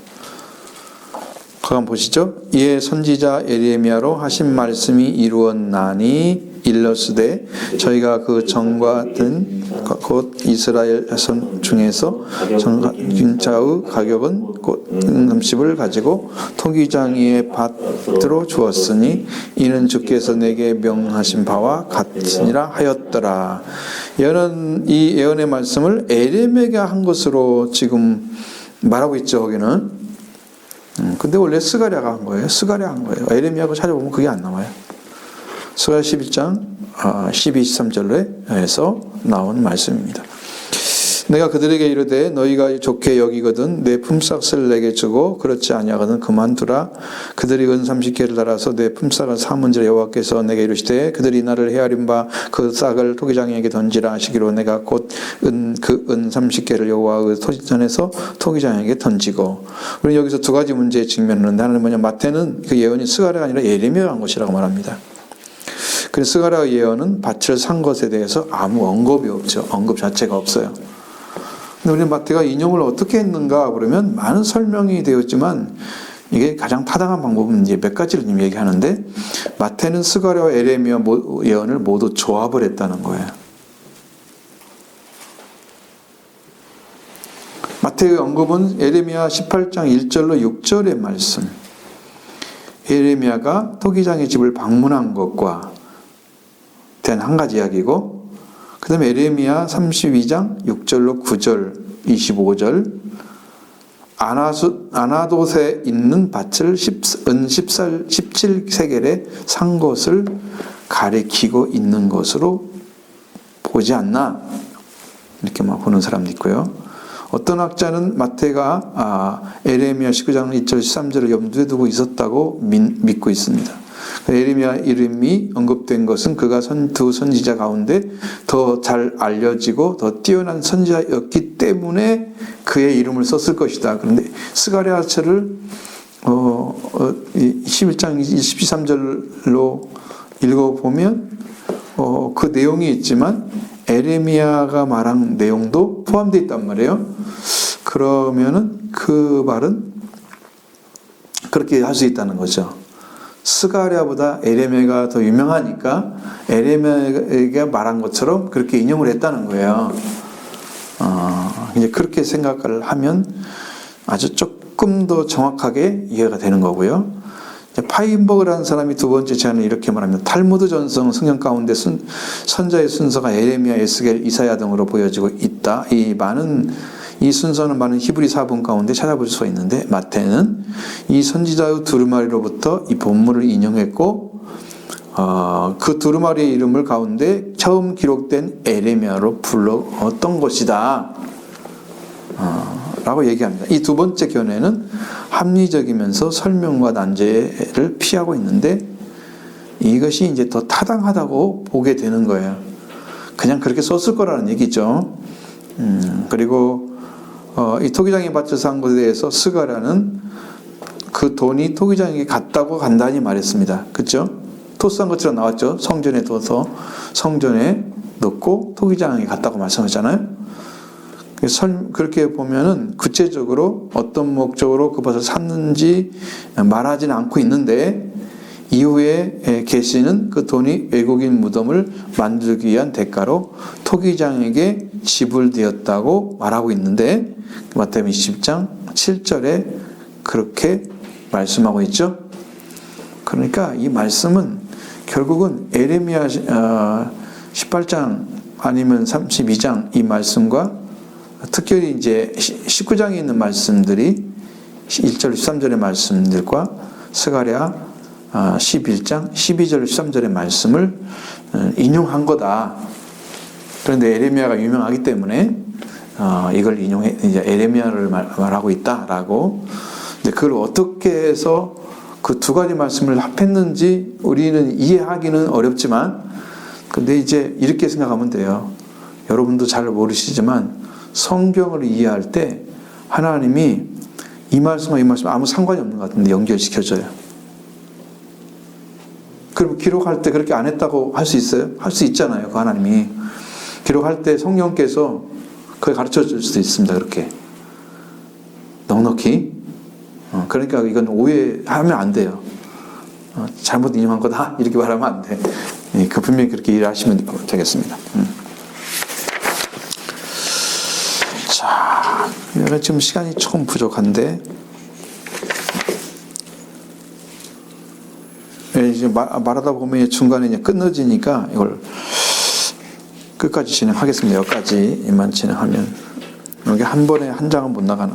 그거 한번 보시죠. 이에 선지자 예레미야로 하신 말씀이 이루었나니 일러스되 저희가 그 정과 같은 곧 이스라엘 자손 중에서 정자의 가격은 곧 30을 가지고 토기장이의 밭으로 주었으니 이는 주께서 내게 명하신 바와 같으니라 하였더라. 이 예언의 말씀을 예레미야가 한 것으로 지금 말하고 있죠. 거기는. 근데 원래 스가랴가 한 거예요. 스가랴 한 거예요. 예레미야고 찾아보면 그게 안 나와요. 스가랴 11장 12, 13절에서 나온 말씀입니다. 내가 그들에게 이르되 너희가 좋게 여기거든 내 품삯을 내게 주고 그렇지 아니하거든 그만두라. 그들이 은 30개를 달아서 내 품삯을 삼은지라 여호와께서 내게 이르시되 그들이 나를 헤아린 바 그 싹을 토기장에게 던지라 하시기로 내가 곧 은 30개를 여호와의 토지전에서 토기장에게 던지고. 우리 여기서 두 가지 문제에 직면하는데 하나는 뭐냐, 마태는 그 예언이 스가랴가 아니라 예레미야가 한 것이라고 말합니다. 그래서 스가랴의 예언은 밭을 산 것에 대해서 아무 언급이 없죠. 언급 자체가 없어요. 근데 우리 마태가 인용을 어떻게 했는가 그러면 많은 설명이 되었지만 이게 가장 타당한 방법은 이제 몇 가지를 지금 얘기하는데, 마태는 스가랴와 예레미야 예언을 모두 조합을 했다는 거예요. 마태의 언급은 예레미야 18장 1절로 6절의 말씀, 예레미야가 토기장의 집을 방문한 것과 된 한 가지 이야기고, 그 다음에 예레미야 32장 6절로 9절 25절 아나돗에 있는 밭을 17세겔에 산 것을 가리키고 있는 것으로 보지 않나, 이렇게 막 보는 사람도 있고요. 어떤 학자는 마태가 예레미야 19장 2절 13절을 염두에 두고 있었다고 믿고 있습니다. 예레미야 이름이 언급된 것은 그가 두 선지자 가운데 더 잘 알려지고 더 뛰어난 선지자였기 때문에 그의 이름을 썼을 것이다. 그런데 스가랴서를 11장 23절로 읽어보면 그 내용이 있지만 예레미야가 말한 내용도 포함되어 있단 말이에요. 그러면은 그 말은 그렇게 할 수 있다는 거죠. 스가랴보다 예레미야가 더 유명하니까 예레미야가 말한 것처럼 그렇게 인용을 했다는 거예요. 이제 그렇게 생각을 하면 아주 조금 더 정확하게 이해가 되는 거고요. 파인버그라는 사람이 두 번째 제안을 이렇게 말합니다. 탈무드 전성 성경 가운데 선자의 순서가 예레미야, 에스겔, 이사야 등으로 보여지고 있다. 이 순서는 많은 히브리 사본 가운데 찾아볼 수 있는데, 마태는 이 선지자의 두루마리로부터 이 본문을 인용했고, 그 두루마리의 이름을 가운데 처음 기록된 예레미야로 불렀던 것이다 라고 얘기합니다. 이 두 번째 견해는 합리적이면서 설명과 난제를 피하고 있는데, 이것이 이제 더 타당하다고 보게 되는 거예요. 그냥 그렇게 썼을 거라는 얘기죠. 그리고 이 토기장의 밭을 산 것에 대해서 스가랴는 그 돈이 토기장에게 갔다고 간단히 말했습니다. 그렇죠? 토스한 것처럼 나왔죠. 성전에 둬서 성전에 넣고 토기장에 갔다고 말씀하잖아요. 그렇게 보면은 구체적으로 어떤 목적으로 그 밭을 샀는지 말하지는 않고 있는데, 이후에 계시는 그 돈이 외국인 무덤을 만들기 위한 대가로 토기장에게 지불되었다고 말하고 있는데, 마태복음 20장 7절에 그렇게 말씀하고 있죠. 그러니까 이 말씀은 결국은 예레미야 18장 아니면 32장 이 말씀과 특별히 이제 19장에 있는 말씀들이 1절 13절의 말씀들과 스가랴 11장 12절 13절의 말씀을 인용한 거다. 그런데 예레미야가 유명하기 때문에 이걸 인용해 이제 예레미야를 말하고 있다라고. 근데 그걸 어떻게 해서 그 두 가지 말씀을 합했는지 우리는 이해하기는 어렵지만, 근데 이제 이렇게 생각하면 돼요. 여러분도 잘 모르시지만 성경을 이해할 때 하나님이 이 말씀과 이 말씀 아무 상관이 없는 것 같은데 연결시켜줘요. 그럼 기록할 때 그렇게 안 했다고 할 수 있어요? 할 수 있잖아요. 그 하나님이. 기록할 때 성령께서 그걸 가르쳐 줄 수도 있습니다. 그렇게. 넉넉히. 그러니까 이건 오해하면 안 돼요. 잘못 인용한 거다. 이렇게 말하면 안 돼. 그 분명히 그렇게 이해하시면 되겠습니다. 자, 지금 시간이 조금 부족한데, 이제 말하다 보면 중간에 이제 끊어지니까 이걸 끝까지 진행하겠습니다. 여기까지만 진행하면. 여기 한 번에 한 장은 못 나가는.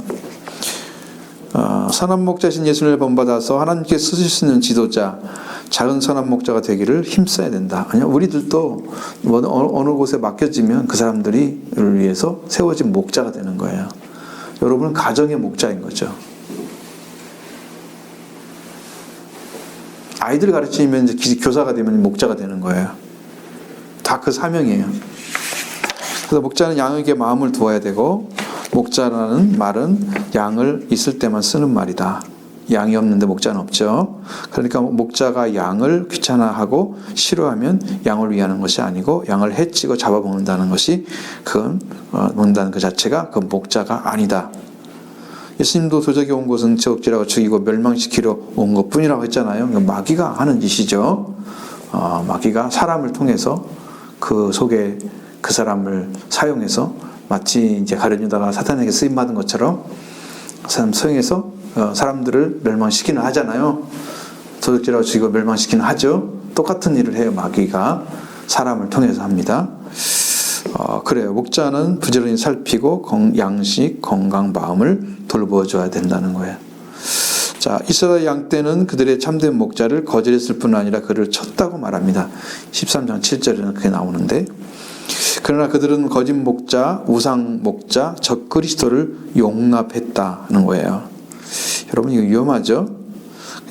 선한 목자신 예수를 본받아서 하나님께 쓰실 수 있는 지도자, 작은 선한 목자가 되기를 힘써야 된다. 아니요, 우리들도 어느 곳에 맡겨지면 그 사람들을 위해서 세워진 목자가 되는 거예요. 여러분은 가정의 목자인 거죠. 아이들 가르치면 이제 교사가 되면 목자가 되는 거예요. 다 그 사명이에요. 그래서 목자는 양에게 마음을 두어야 되고, 목자라는 말은 양을 있을 때만 쓰는 말이다. 양이 없는데 목자는 없죠. 그러니까 목자가 양을 귀찮아하고 싫어하면 양을 위하는 것이 아니고 양을 해치고 잡아먹는다는 것이 그건 먹는다는 그 자체가 그 목자가 아니다. 예수님도 도적이 온 곳은 저옥질하고 죽이고 멸망시키려 온 것뿐이라고 했잖아요. 마귀가 하는 짓이죠. 마귀가 사람을 통해서 그 속에 그 사람을 사용해서 마치 이제 가룟유다가 사탄에게 쓰임 받은 것처럼 사람 사용해서 사람들을 멸망시키는 하잖아요. 도둑질하고 죽이고 멸망시키는 하죠. 똑같은 일을 해요. 마귀가 사람을 통해서 합니다. 그래요. 목자는 부지런히 살피고 양식, 건강, 마음을 돌보아줘야 된다는 거예요. 자, 이스라엘 양 떼는 그들의 참된 목자를 거절했을 뿐 아니라 그를 쳤다고 말합니다. 13장 7절에는 그게 나오는데, 그러나 그들은 거짓 목자, 우상 목자, 적 그리스도를 용납했다는 거예요. 여러분 이거 위험하죠?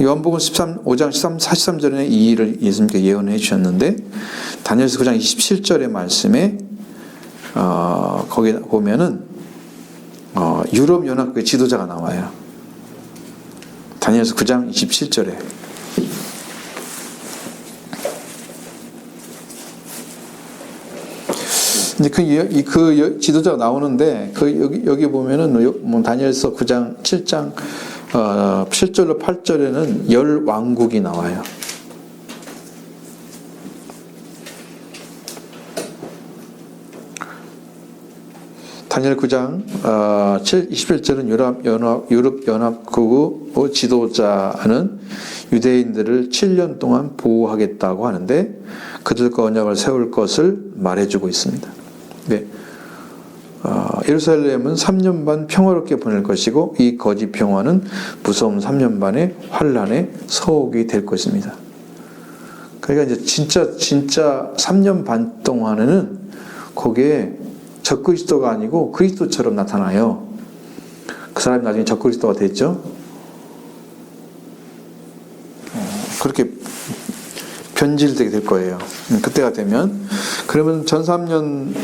요한복음 5장 43절에 이 일을 예수님께 예언해 주셨는데, 다니엘서 9장 27절의 말씀에 거기 보면은 유럽 연합국의 지도자가 나와요. 다니엘서 9장 27절에. 이제 그 지도자가 나오는데, 여기 보면은 다니엘서 9장 7장 7절로 8절에는 열 왕국이 나와요. 다니엘 9장 21절은 유럽 연합국의 지도자는 유대인들을 7년 동안 보호하겠다고 하는데, 그들과 언약을 세울 것을 말해주고 있습니다. 네. 예루살렘은 3년 반 평화롭게 보낼 것이고, 이 거짓 평화는 무서운 3년 반의 환란의 서옥이 될 것입니다. 그러니까 이제 진짜 3년 반 동안에는 거기에 적그리스도가 아니고 그리스도처럼 나타나요. 그 사람이 나중에 적그리스도가 됐죠. 그렇게 변질되게 될 거예요. 그때가 되면. 그러면 전반부의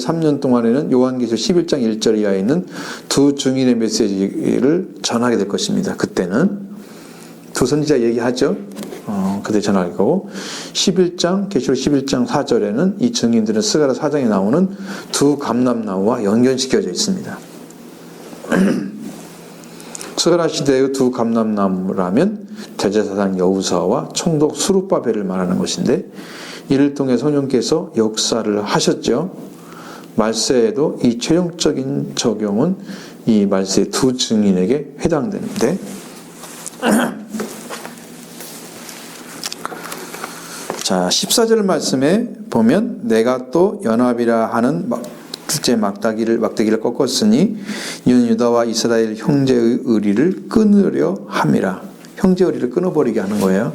3년 동안에는 요한계시록 11장 1절 이하에 있는 두 증인의 메시지를 전하게 될 것입니다. 그때는 두 선지자 얘기하죠. 그때 전할 거고, 계시록 11장 4절에는 이 증인들은 스가랴 4장에 나오는 두 감람나무와 연결시켜져 있습니다. 스가랴 시대의 두 감람나무라면 대제사장 여호수아와 총독 스룹바벨을 말하는 것인데, 이를 통해 성령께서 역사를 하셨죠. 말세에도 이 최종적인 적용은 이 말세 두 증인에게 해당되는데, 자, 14절 말씀에 보면 내가 또 연합이라 하는 둘째 막대기를 꺾었으니 이는 유다와 이스라엘 형제의 의리를 끊으려 함이라. 형제 의리를 끊어버리게 하는 거예요.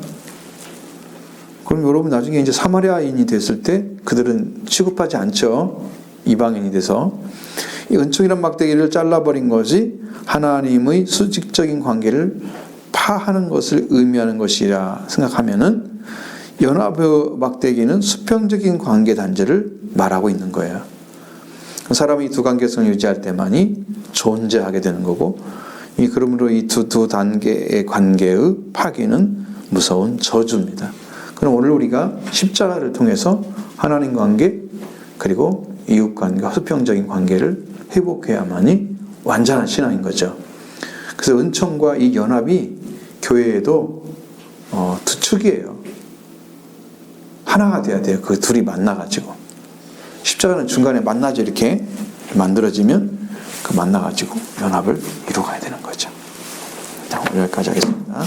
그럼 여러분 나중에 이제 사마리아인이 됐을 때 그들은 취급하지 않죠. 이방인이 돼서. 이 은총이란 막대기를 잘라버린 것이 하나님의 수직적인 관계를 파하는 것을 의미하는 것이라 생각하면은, 연합의 막대기는 수평적인 관계 단절을 말하고 있는 거예요. 사람이 두 관계성을 유지할 때만이 존재하게 되는 거고, 그러므로 이 두 단계의 관계의 파괴는 무서운 저주입니다. 그럼 오늘 우리가 십자가를 통해서 하나님 관계 그리고 이웃 관계, 수평적인 관계를 회복해야만이 완전한 신앙인 거죠. 그래서 은총과 이 연합이 교회에도 두 축이에요. 하나가 돼야 돼요. 그 둘이 만나가지고. 십자가는 중간에 만나죠. 이렇게 만들어지면 그 만나가지고 연합을 이루어가야 되는 거죠. 자, 오늘 여기까지 하겠습니다.